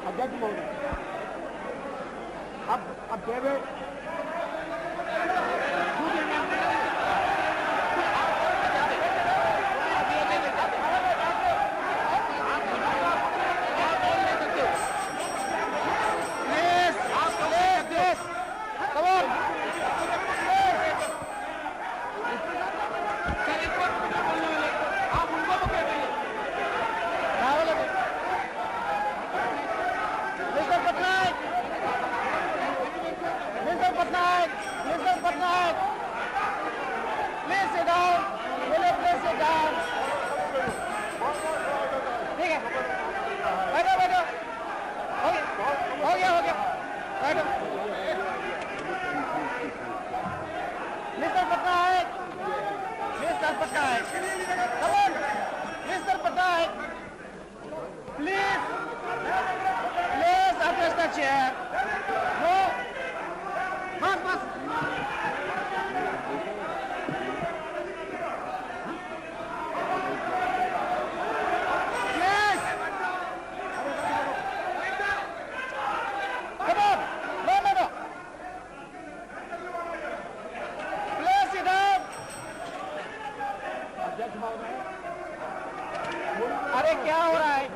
अध्यक्ष महोदय, अब देवे अरे क्या हो रहा है?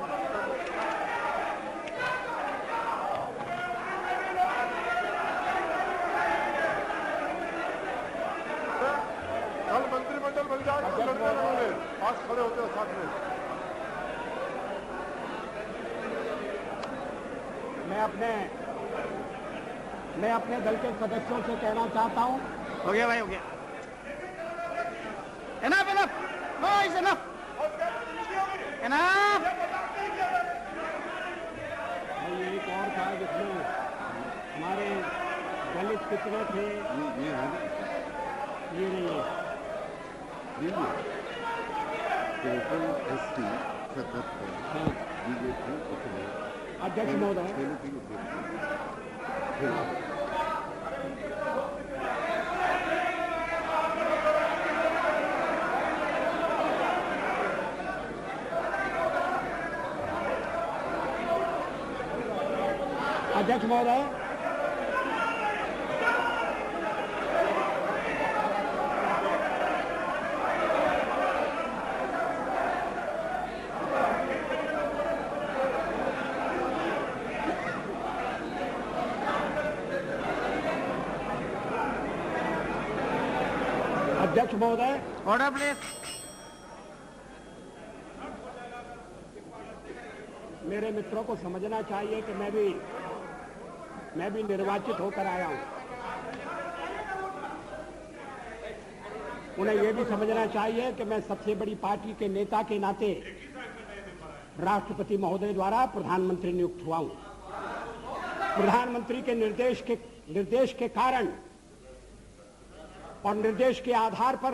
कल मंत्रिमंडल बन जाएगा, लड़ने लगोगे, आज खड़े होते हो साथ में। मैं अपने दल के सदस्यों से कहना चाहता हूं। हो गया भाई, हो गया। Enough, enough. No, it's enough. Enough. ये एक और था जिसमें हमारे दलित कितने थे, ये नहीं है। अध्यक्ष महोदय, अध्यक्ष महोदय, अध्यक्ष महोदय, Order, please. मेरे मित्रों को समझना चाहिए कि मैं भी निर्वाचित होकर आया हूं। उन्हें यह भी समझना चाहिए कि मैं सबसे बड़ी पार्टी के नेता के नाते राष्ट्रपति महोदय द्वारा प्रधानमंत्री नियुक्त हुआ हूं। प्रधानमंत्री के निर्देश के कारण और निर्देश के आधार पर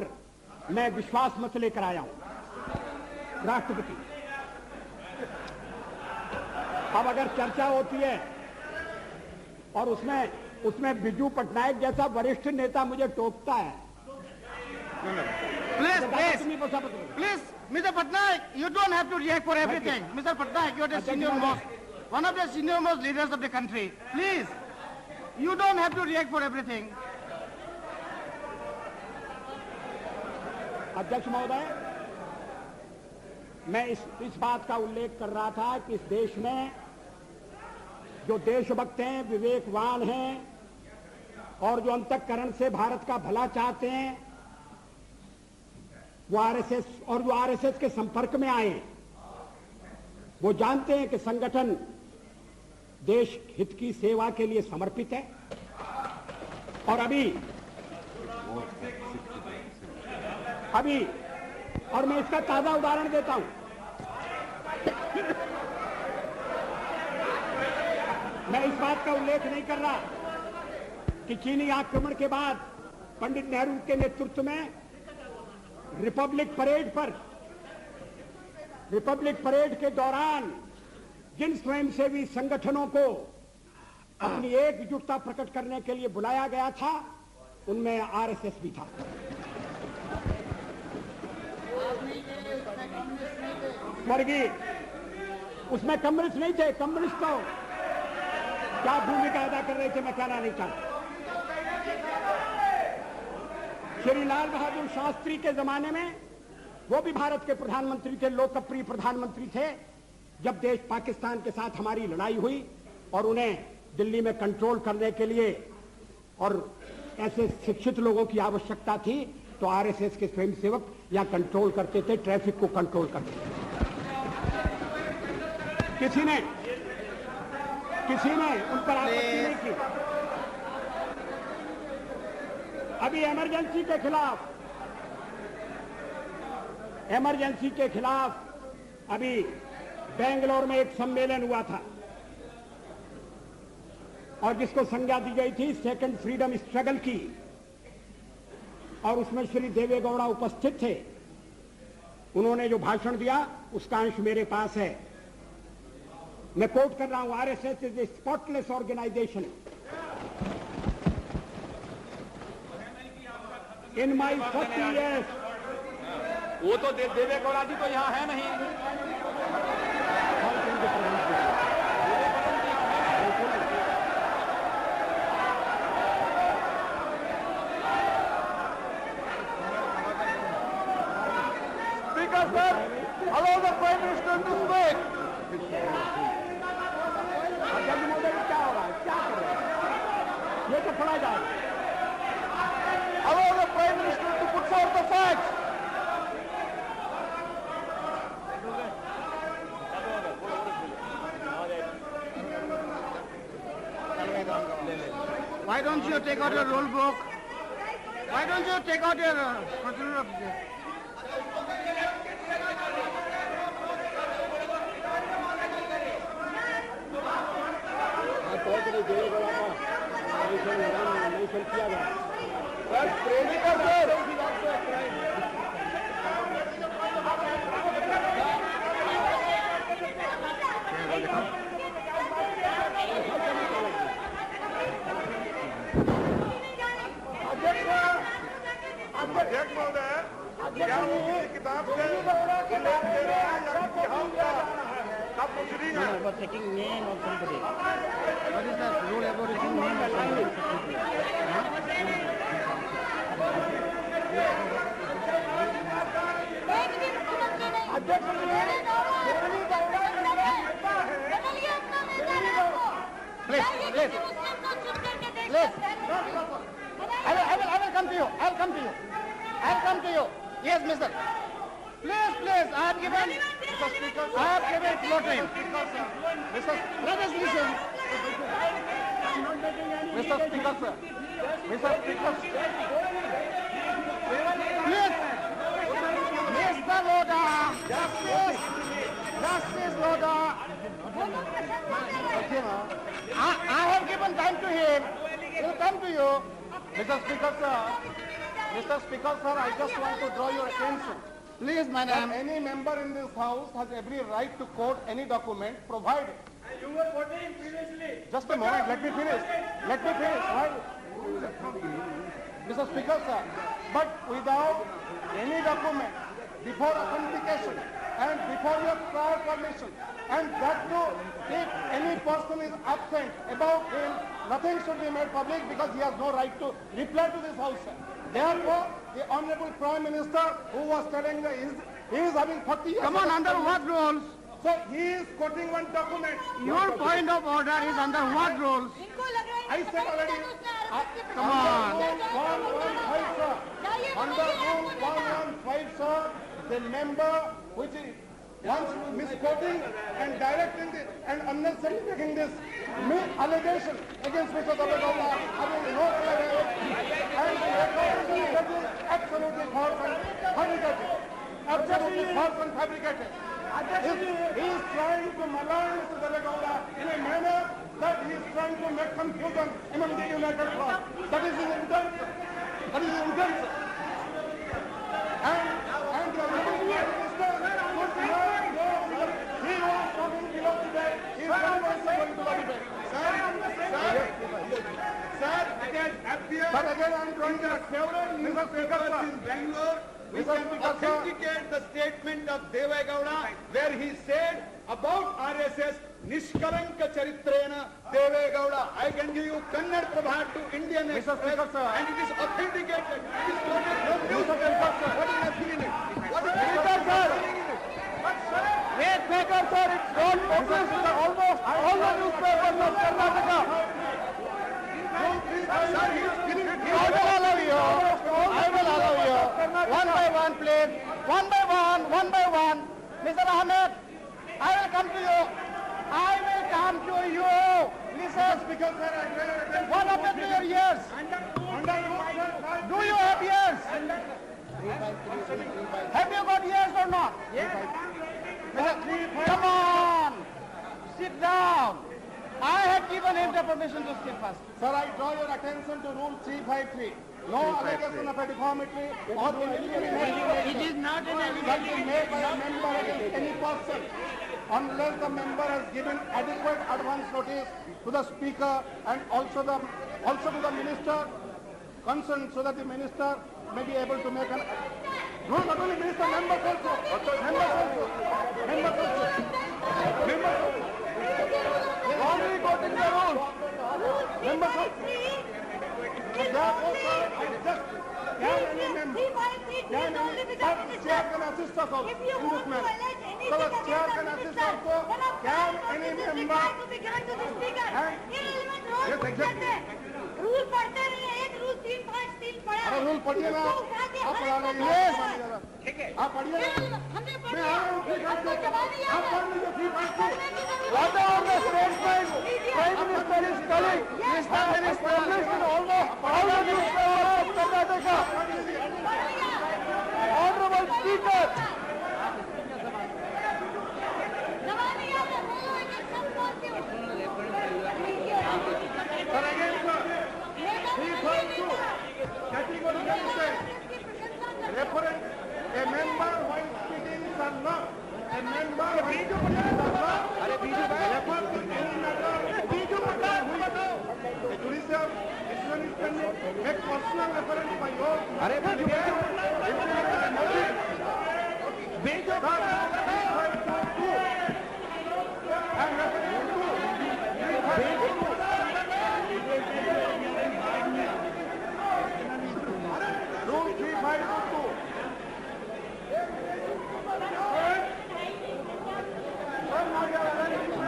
मैं विश्वास मत लेकर आया हूं। राष्ट्रपति, अब अगर चर्चा होती है और उसमें बिजू पटनायक जैसा वरिष्ठ नेता मुझे टोकता है। Please, Mr. Patnaik, you don't have to react for everything. Mr. Patnaik, you are the one of the senior most leaders of the country. Please, you don't have to react for everything. अध्यक्ष महोदय, मैं इस बात का उल्लेख कर रहा था कि इस देश में जो देशभक्त हैं, विवेकवान हैं और जो अंतःकरण से भारत का भला चाहते हैं, वो आरएसएस के संपर्क में आए। वो जानते हैं कि संगठन देश हित की सेवा के लिए समर्पित है। और और मैं इसका ताजा उदाहरण देता हूं। मैं इस बात का उल्लेख नहीं कर रहा कि चीनी आक्रमण के बाद पंडित नेहरू के नेतृत्व में रिपब्लिक परेड के दौरान जिन स्वयंसेवी संगठनों को अपनी एकजुटता प्रकट करने के लिए बुलाया गया था, उनमें आरएसएस भी था। स्वर्गीय, उसमें कम्युनिस्ट नहीं थे। कम्युनिस्ट तो क्या भूमिका अदा कर रहे थे मैं कहना नहीं चाहता। श्री लाल बहादुर शास्त्री के जमाने में वो भी भारत के प्रधानमंत्री थे, लोकप्रिय प्रधानमंत्री थे। जब देश पाकिस्तान के साथ हमारी लड़ाई हुई और उन्हें दिल्ली में कंट्रोल करने के लिए और ऐसे शिक्षित लोगों की आवश्यकता थी, तो आरएसएस के स्वयंसेवक या कंट्रोल करते थे, ट्रैफिक को कंट्रोल करते थे। किसी ने उन पर आपत्ति नहीं की। अभी इमरजेंसी के खिलाफ अभी बेंगलोर में एक सम्मेलन हुआ था और जिसको संज्ञा दी गई थी सेकंड फ्रीडम स्ट्रगल की, और उसमें श्री देवेगौड़ा उपस्थित थे। उन्होंने जो भाषण दिया उसका अंश मेरे पास है। मैं कोट कर रहा हूं, RSS is a spotless organisation. In my 40 years, वो तो देवेगौड़ा जी तो यहाँ है नहीं। Speaker sir, allow the Prime Minister to speak. जल्दी महोदय क्या होगा, क्या करें, ये तो पढ़ा जाए। Allow the Prime Minister to put forth the facts. Why don't you take out your rule book? Why don't you take out your procedure of the... अध्यक्ष महोदय, क्या उनकी किताब से उल्लेख दे रहे हैं या किसी हाउस का कब प्रोसीडिंग है? About taking name of somebody. What is the rule about taking name of somebody? I will come to you. I'll come to you. Yes, mister. Please, I have given floor time. Let us listen. Mr. Speaker, sir. Please. Mr. Loda. Justice Loda. I have given time to him. He'll come to you. Mr. Speaker, sir, I just want to draw your attention. Please, madam. Any member in this house has every right to quote any document provided. You were quoting previously. Just a moment, let me finish. Right? Mr. Speaker, sir, but without any document, before authentication and before your prior permission, and that too, if any person is absent about him, nothing should be made public because he has no right to reply to this house, sir. Therefore, the Honorable Prime Minister, who was telling that he is having 40 years... Come on, under what rules? So, he is quoting one document. Your point of order is under what rules? I said already... Come on. 115, sir. Under Rule 115, sir, the member which is once misquoting and directing this and unnecessarily making this allegation against Mr. Davegaula having no evidence and the recording is absolutely false and fabricated. Absolutely false and fabricated. He is trying to malign Mr. Davegaula in a manner that he is trying to make confusion among the United Front. That is his intent. And the Prime Minister could not go because he was talking below debate. He is very much going to the debate. Sir, but again I am drawing your favorite Mr. Speaker, in Bangalore. We can authenticate the statement of Devegaula where he said about RSS, Nishkalanka Charitrena Devegaula. I can give you Kannada Prabha to Indian Express and it is authenticated. It is quoted from newspaper. What is happening in it? What is happening in it? Wait, Speaker, sir, it's not published in almost all the newspapers of Karnataka. I will allow you. One by one, please. One by one. Mr. Ahmed, I will come to you. Listen, because what happened to your ears? Do you have ears? Have you got ears or not? Come on. Sit down. I have given him the permission to speak first. Sir, I draw your attention to Rule 353. No allegation of a deformity or it is not an allegation made by a member against any person unless the member has given adequate advance notice to the speaker and also to the minister concerned so that the minister may be able to make an... No, not only minister, members also. Already got in the rules. Members also. Therefore, sir, I just can any member, chair can assist us also in this matter. So the chair can assist also, can any member... Yes, exactly. Rule पढ़ते नहीं है, एक rule 353 पढ़ा। अरे rule पढ़िए ना, आप पढ़ा रहे हैं। ठीक है। आप पढ़िए ना। हमने मैं आ रहा हूँ 353। आप पढ़ लीजिए 353। What are the statements Prime Minister is telling? Is that established make personal reference by your... अरे Rule 3522.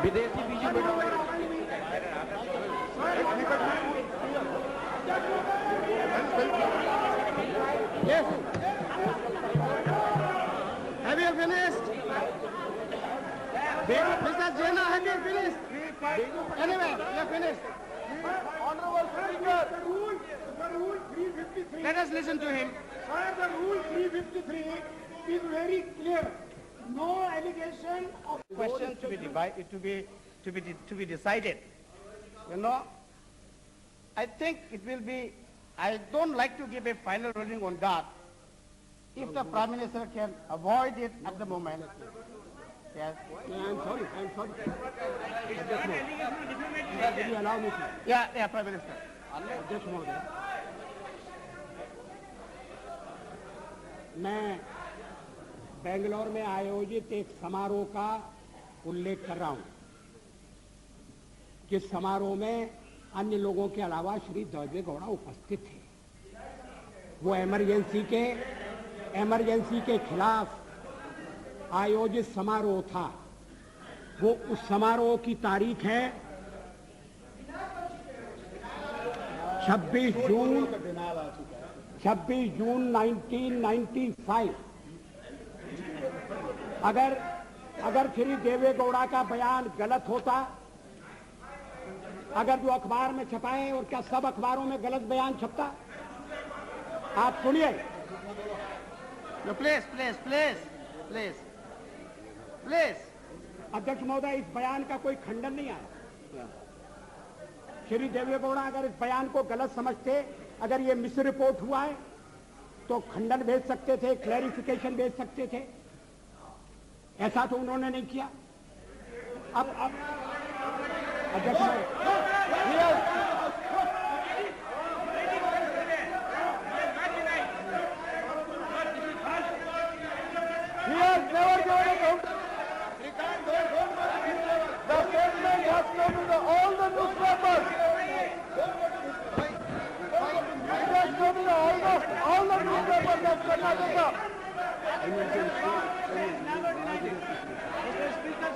विदेशी बीजी Yes. Have you finished? Mr. Jena, have you finished? Anyway, you have finished. Honorable Speaker, the rule 353. Let us listen to him. Sir, the rule 353 is very clear. No allegation of Questions to be divided, to be decided. You know, I think it will be. I don't like to give a final ruling on that. If the Prime Minister can avoid it at the moment. Yes. I'm sorry. Will you allow me to? Yeah, Prime Minister. अध्यक्ष महोदय, मैं बेंगलोर में आयोजित एक समारोह का उल्लेख कर रहा हूं, जिस समारोह में अन्य लोगों के अलावा श्री देवेगौड़ा उपस्थित थे। वो इमरजेंसी के खिलाफ आयोजित समारोह था। वो उस समारोह की तारीख है 26 जून 1995। अगर श्री देवेगौड़ा का बयान गलत होता, अगर जो अखबार में छपाए, और क्या सब अखबारों में गलत बयान छपता? आप सुनिए। No, please. अध्यक्ष महोदय, इस बयान का कोई खंडन नहीं आया। श्री देवेगौड़ा अगर इस बयान को गलत समझते, अगर ये मिस रिपोर्ट हुआ है, तो खंडन भेज सकते थे, क्लैरिफिकेशन भेज सकते थे। ऐसा तो उन्होंने नहीं किया। अब अध्यक्ष the statement has come to all the newspapers. It has come to almost all the newspapers of Karnataka. Mr. Speaker,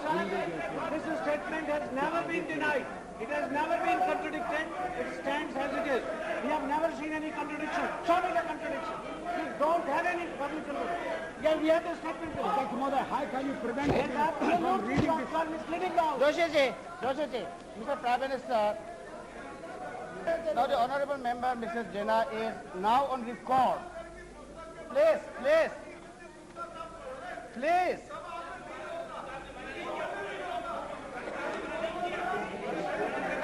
this statement has never been denied. It has never been contradicted. It stands as it is. We have never seen any contradiction. Show me the contradiction. We don't have any public information. Yeah, we have the statement. अध्यक्ष महोदय, how can you prevent him from reading this? Misleading now. Joshi ji, Mr. Prime Minister, now the honorable member, Mrs. Jena, is now on record. Please.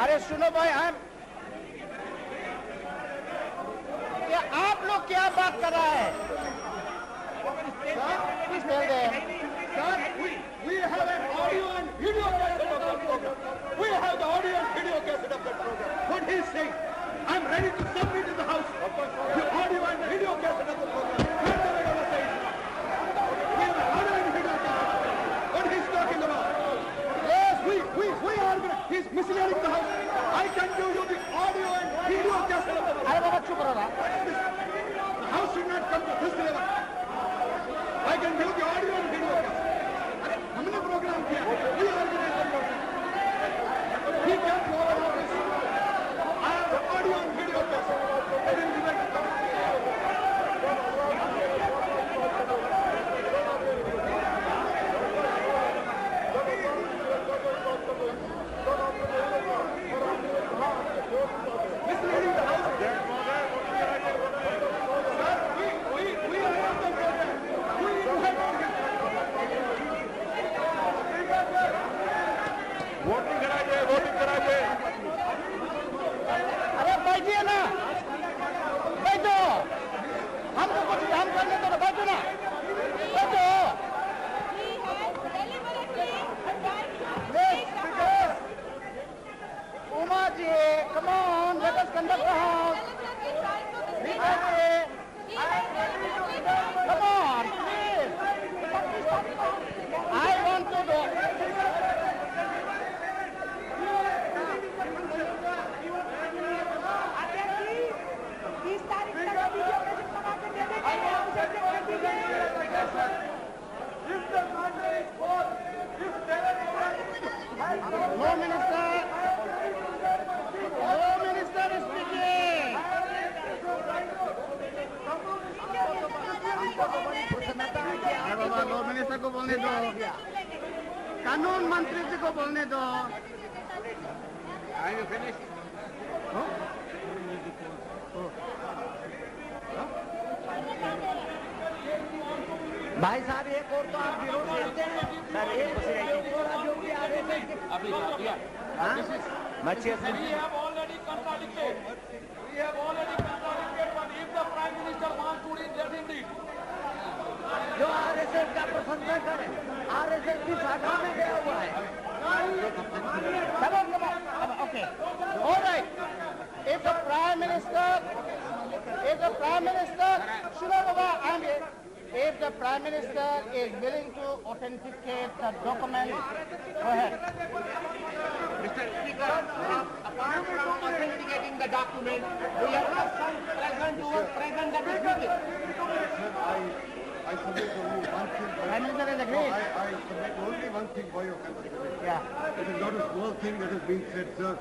अरे सुनो भाई, क्या आप लोग क्या बात कर रहा है? Please tell them. Sir, we have an audio and video cassette of that program. We have the audio and video cassette of that program. What he is saying, I'm ready to submit to the House the audio and video cassette of the program. What the regular says. We have an audio and video cassette. What he's talking about. Yes, we are going to, he's misleading the House. I can give you the audio and video cassette of the program. अरे बाबा चुप रहो ना। The House should not come to this level. I can give the audio and video cassette. हमने programme किया, we organize the program. He can't go over all this. I have the audio and video cassette. Let him give it to them. Misleading the House. Sir, we are on the program. We have voting कराइए अरे बैठिए कानून मंत्री जी को बोलने दो। Are you finished? भाई साहब एक और तो आप विरोध करते हैं सर, एक और जो भी आ रहे थे We have already contradicted. We have already contradicted, but if the Prime Minister wants to read, let him read. जो आरएसएस का प्रशंसा करे, आरएसएस की शाखा में गया हुआ है। Okay. All right. If the Prime Minister, Shilpa Baba, if the Prime Minister is willing to authenticate the document, go ahead. Mr. Speaker, apart from authenticating the document, we have some present who was present at this meeting. I submit only one thing. Prime Minister is agreed. I submit only one thing for your consideration. Yeah. It is not a small thing that has been said, sir,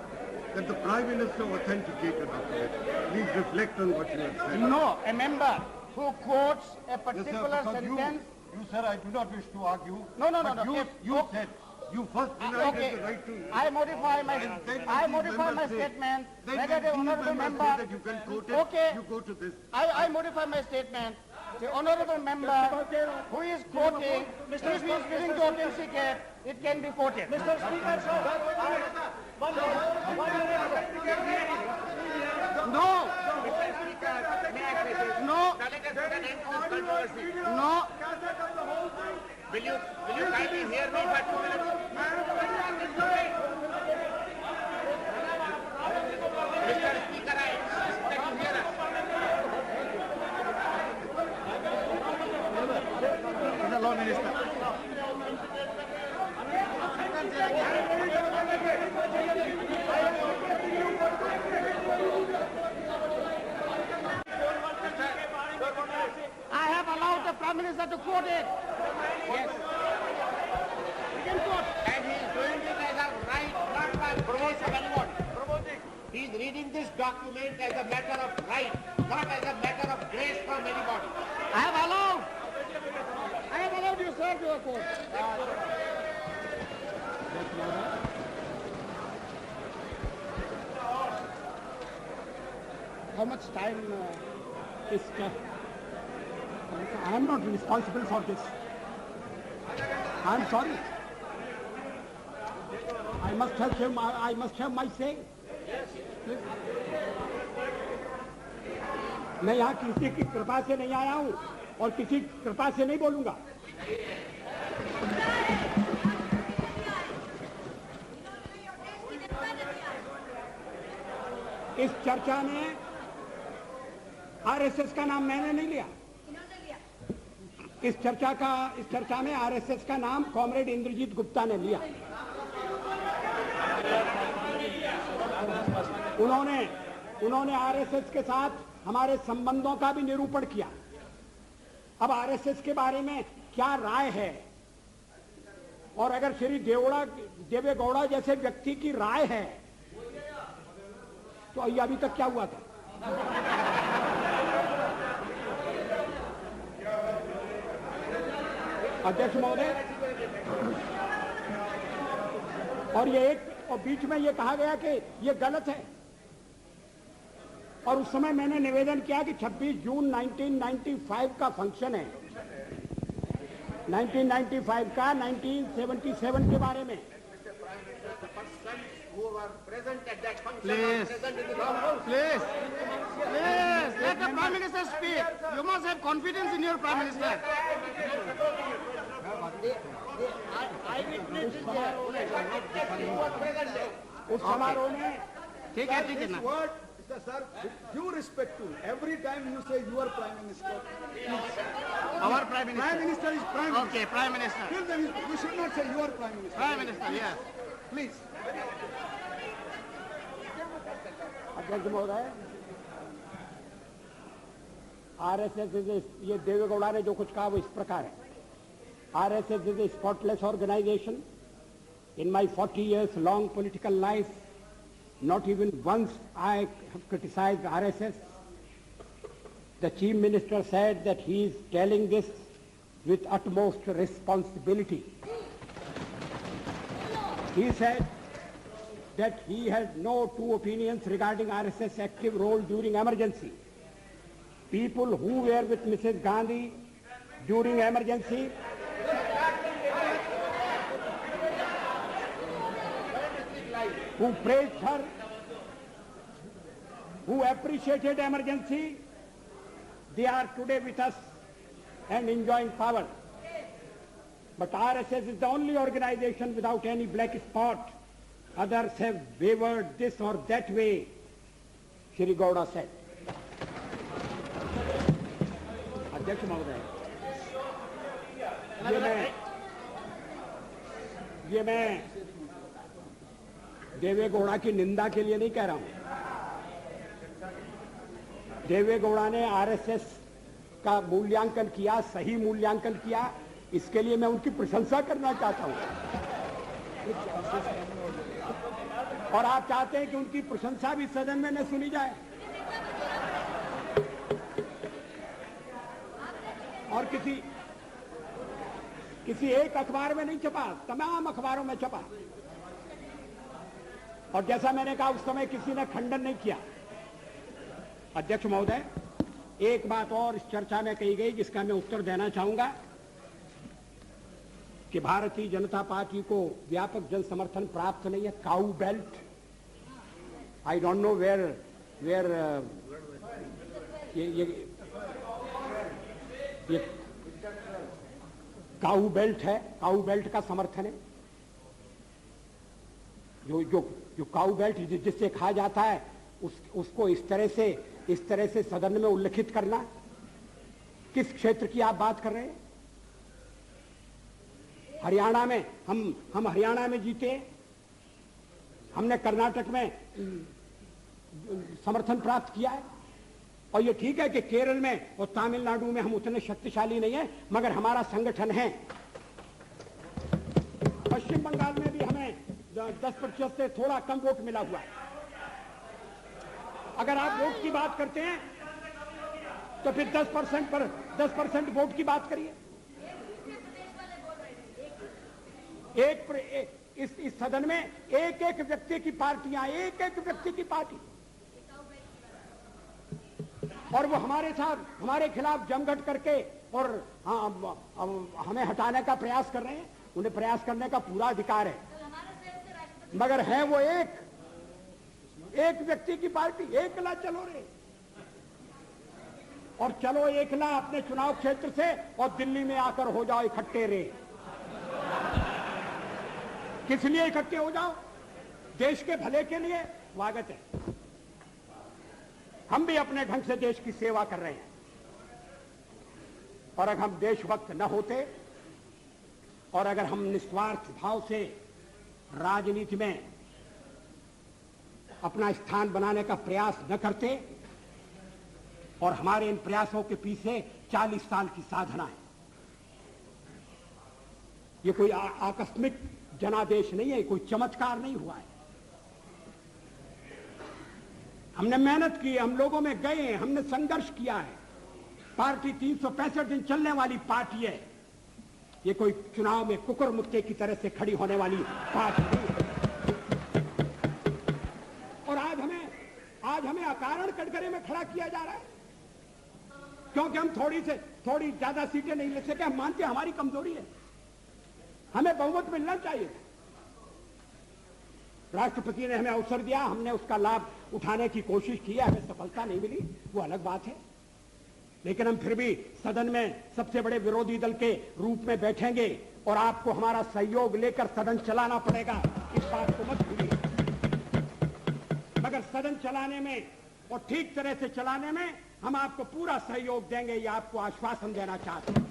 that the Prime Minister authenticated the document. Please reflect on what you have said. No, a member who quotes a Yes, sir, particular because sentence. you, sir, I do not wish to argue. No. But you said, you first denied Okay. the right to... I modify my And then I these modify my members say- statement. Then Whether the these honourable members member. say that you can quote it, Okay. you go to this. I modify my statement. The honourable member who is quoting, if he is willing to authenticate, it can be quoted. Mr. Speaker, sir, one No. No. Now let us put an end to this controversy. No. Will you kindly hear me for 2 minutes? Mr. Speaker, I insist that you hear us. The law minister. I have allowed the Prime Minister to quote it. Yes. He can quote. And he is doing it as a right, not by grace of anyone. He is reading this document as a matter of right, not as a matter of grace from anybody. I have allowed you, sir, to quote. How much time? I am not responsible for this. I am sorry. I must have my say. मैं यहाँ किसी की कृपा से नहीं आया हूँ और किसी कृपा से नहीं बोलूंगा। इस चर्चा में आरएसएस का नाम मैंने नहीं लिया। इस चर्चा में आरएसएस का नाम कॉमरेड इंद्रजीत गुप्ता ने लिया। उन्होंने आरएसएस के साथ हमारे संबंधों का भी निरूपण किया। अब आरएसएस के बारे में क्या राय है, और अगर श्री देवेगौड़ा जैसे व्यक्ति की राय है तो ये अभी तक क्या हुआ था? अध्यक्ष महोदय, और बीच में ये कहा गया कि ये गलत है, और उस समय मैंने निवेदन किया कि 26 जून 1995 का फंक्शन है, 1995 का 1977 के बारे में। Who were present at that function Please. are present in the house. Please, let the Prime Minister speak. You must have confidence in your Prime Minister. उस समारोह में ठीक है ना। Word, sir, due respect to every time you say your Prime Minister. Our Prime Minister. Prime Minister is Prime Minister. Okay, Prime Minister. Till then, you should not say your Prime Minister. Prime Minister, yes. Please. अध्यक्ष महोदय, RSS ये देवेगौड़ा ने जो कुछ कहा वो इस प्रकार है। RSS is a spotless organisation. In my 40 years long political life, not even once I have criticized RSS. The Chief Minister said that he is telling this with utmost responsibility. He said that he had no two opinions regarding RSS active role during emergency. People who were with Mrs. Gandhi during emergency who praised her, who appreciated emergency, they are today with us and enjoying power. But RSS is the only organization without any black spot. Others have wavered this or that way, Shri Gowda said. अध्यक्ष महोदय, ये मैं देवे गौड़ा की निंदा के लिए नहीं कह रहा हूं। देवे गौड़ा ने आरएसएस का मूल्यांकन किया, सही मूल्यांकन किया, इसके लिए मैं उनकी प्रशंसा करना चाहता हूं। और आप चाहते हैं कि उनकी प्रशंसा भी सदन में न सुनी जाए और किसी एक अखबार में नहीं छपा, तमाम अखबारों में छपा। और जैसा मैंने कहा उस समय किसी ने खंडन नहीं किया। अध्यक्ष महोदय, एक बात और इस चर्चा में कही गई जिसका मैं उत्तर देना चाहूंगा कि भारतीय जनता पार्टी को व्यापक जन समर्थन प्राप्त नहीं है। Cow belt, I don't know where ये काऊ बेल्ट है, काऊ बेल्ट का समर्थन है। जो काऊ बेल्ट जिससे कहा जाता है उसको इस तरह से सदन में उल्लेखित करना, किस क्षेत्र की आप बात कर रहे हैं? हरियाणा में हम हरियाणा में जीते, हमने कर्नाटक में समर्थन प्राप्त किया है। और ये ठीक है कि केरल में और तमिलनाडु में हम उतने शक्तिशाली नहीं हैं, मगर हमारा संगठन है। पश्चिम बंगाल में भी हमें 10% से थोड़ा कम वोट मिला हुआ है। अगर आप वोट की बात करते हैं तो फिर 10% वोट की बात करिए। इस सदन में एक एक व्यक्ति की पार्टियां, एक एक व्यक्ति की पार्टी, और वो हमारे साथ हमारे खिलाफ जमघट करके और हमें हटाने का प्रयास कर रहे हैं। उन्हें प्रयास करने का पूरा अधिकार है, मगर है वो एक व्यक्ति की पार्टी। एकला चलो रे, और चलो एकला अपने चुनाव क्षेत्र से और दिल्ली में आकर हो जाओ इकट्ठे रे। किस लिए इकट्ठे हो जाओ? देश के भले के लिए। स्वागत है, हम भी अपने ढंग से देश की सेवा कर रहे हैं। और अगर हम देशभक्त न होते और अगर हम निस्वार्थ भाव से राजनीति में अपना स्थान बनाने का प्रयास न करते, और हमारे इन प्रयासों के पीछे 40 साल की साधना है। ये कोई आकस्मिक जनादेश नहीं है, कोई चमत्कार नहीं हुआ है। हमने मेहनत की, हम लोगों में गए, हमने संघर्ष किया है। पार्टी 365 दिन चलने वाली पार्टी है। ये कोई चुनाव में कुकुर मुक्के की तरह से खड़ी होने वाली पार्टी नहीं है। और आज हमें अकारण कटघरे में खड़ा किया जा रहा है क्योंकि हम थोड़ी ज्यादा सीटें नहीं ले सके। हम मानते हैं हमारी कमजोरी है, हमें बहुमत मिलना चाहिए। राष्ट्रपति ने हमें अवसर दिया, हमने उसका लाभ उठाने की कोशिश की है, हमें सफलता नहीं मिली, वो अलग बात है। लेकिन हम फिर भी सदन में सबसे बड़े विरोधी दल के रूप में बैठेंगे और आपको हमारा सहयोग लेकर सदन चलाना पड़ेगा, इस बात को मत भूलिए। मगर सदन चलाने में और ठीक तरह से चलाने में हम आपको पूरा सहयोग देंगे, ये आपको आश्वासन देना चाहते हैं।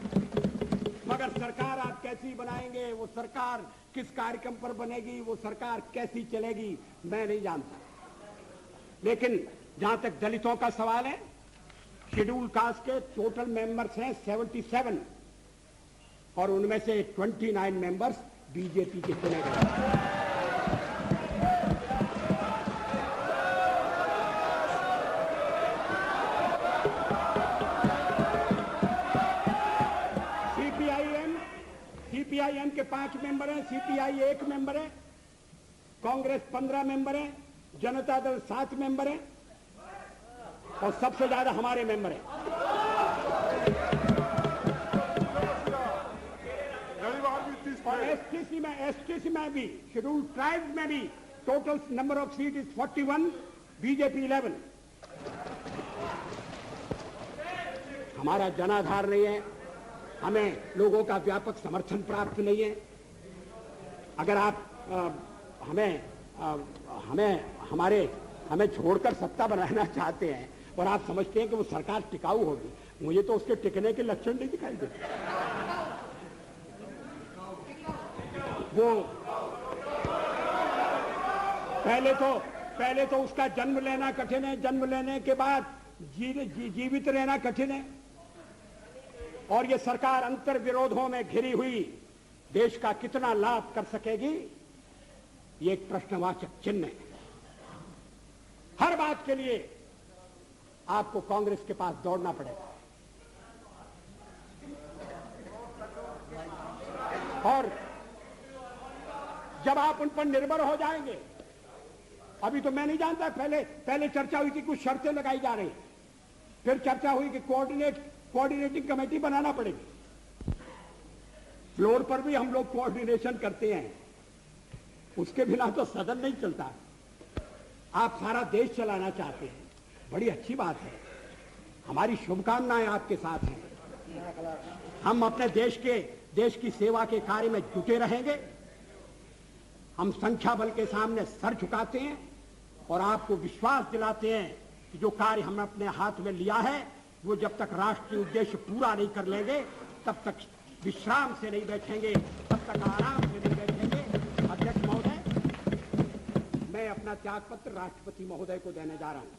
मगर सरकार आप कैसी बनाएंगे, वो सरकार किस कार्यक्रम पर बनेगी, वो सरकार कैसी चलेगी, मैं नहीं जानता। लेकिन जहां तक दलितों का सवाल है, शेड्यूल कास्ट के टोटल मेंबर्स हैं 77 और उनमें से 29 मेंबर्स बीजेपी के चुने गए। सीपीआईएम के 5 मेंबर हैं, सीपीआई 1 मेंबर है, कांग्रेस 15 मेंबर है, जनता दल 7 मेंबर है और सबसे ज्यादा हमारे मेंबर हैं। और एसटीसी में भी, शेड्यूल ट्राइब्स में भी total number of seat is 41, BJP 11। हमारा जनाधार नहीं है, हमें लोगों का व्यापक समर्थन प्राप्त नहीं है। अगर आप हमें छोड़कर सत्ता बनाना चाहते हैं और आप समझते हैं कि वो सरकार टिकाऊ होगी, मुझे तो उसके टिकने के लक्षण नहीं दिखाई देते। वो पहले तो उसका जन्म लेना कठिन है, जन्म लेने के बाद जीवित रहना कठिन है, और ये सरकार अंतर विरोधों में घिरी हुई देश का कितना लाभ कर सकेगी, ये एक प्रश्नवाचक चिन्ह है। हर बात के लिए आपको कांग्रेस के पास दौड़ना पड़ेगा, और जब आप उन पर निर्भर हो जाएंगे, अभी तो मैं नहीं जानता, पहले चर्चा हुई कि कुछ शर्तें लगाई जा रही, फिर चर्चा हुई कि कोऑर्डिनेटिंग कमेटी बनाना पड़ेगी। फ्लोर पर भी हम लोग कोऑर्डिनेशन करते हैं, उसके बिना तो सदन नहीं चलता। आप सारा देश चलाना चाहते हैं, बड़ी अच्छी बात है, हमारी शुभकामनाएं आपके साथ हैं। हम अपने देश की सेवा के कार्य में जुटे रहेंगे। हम संख्या बल के सामने सर झुकाते हैं और आपको विश्वास दिलाते हैं कि जो कार्य हमने अपने हाथ में लिया है, वो जब तक राष्ट्रीय उद्देश्य पूरा नहीं कर लेंगे, तब तक विश्राम से नहीं बैठेंगे, तब तक आराम से नहीं बैठेंगे। अध्यक्ष महोदय, मैं अपना त्यागपत्र राष्ट्रपति महोदय को देने जा रहा हूं।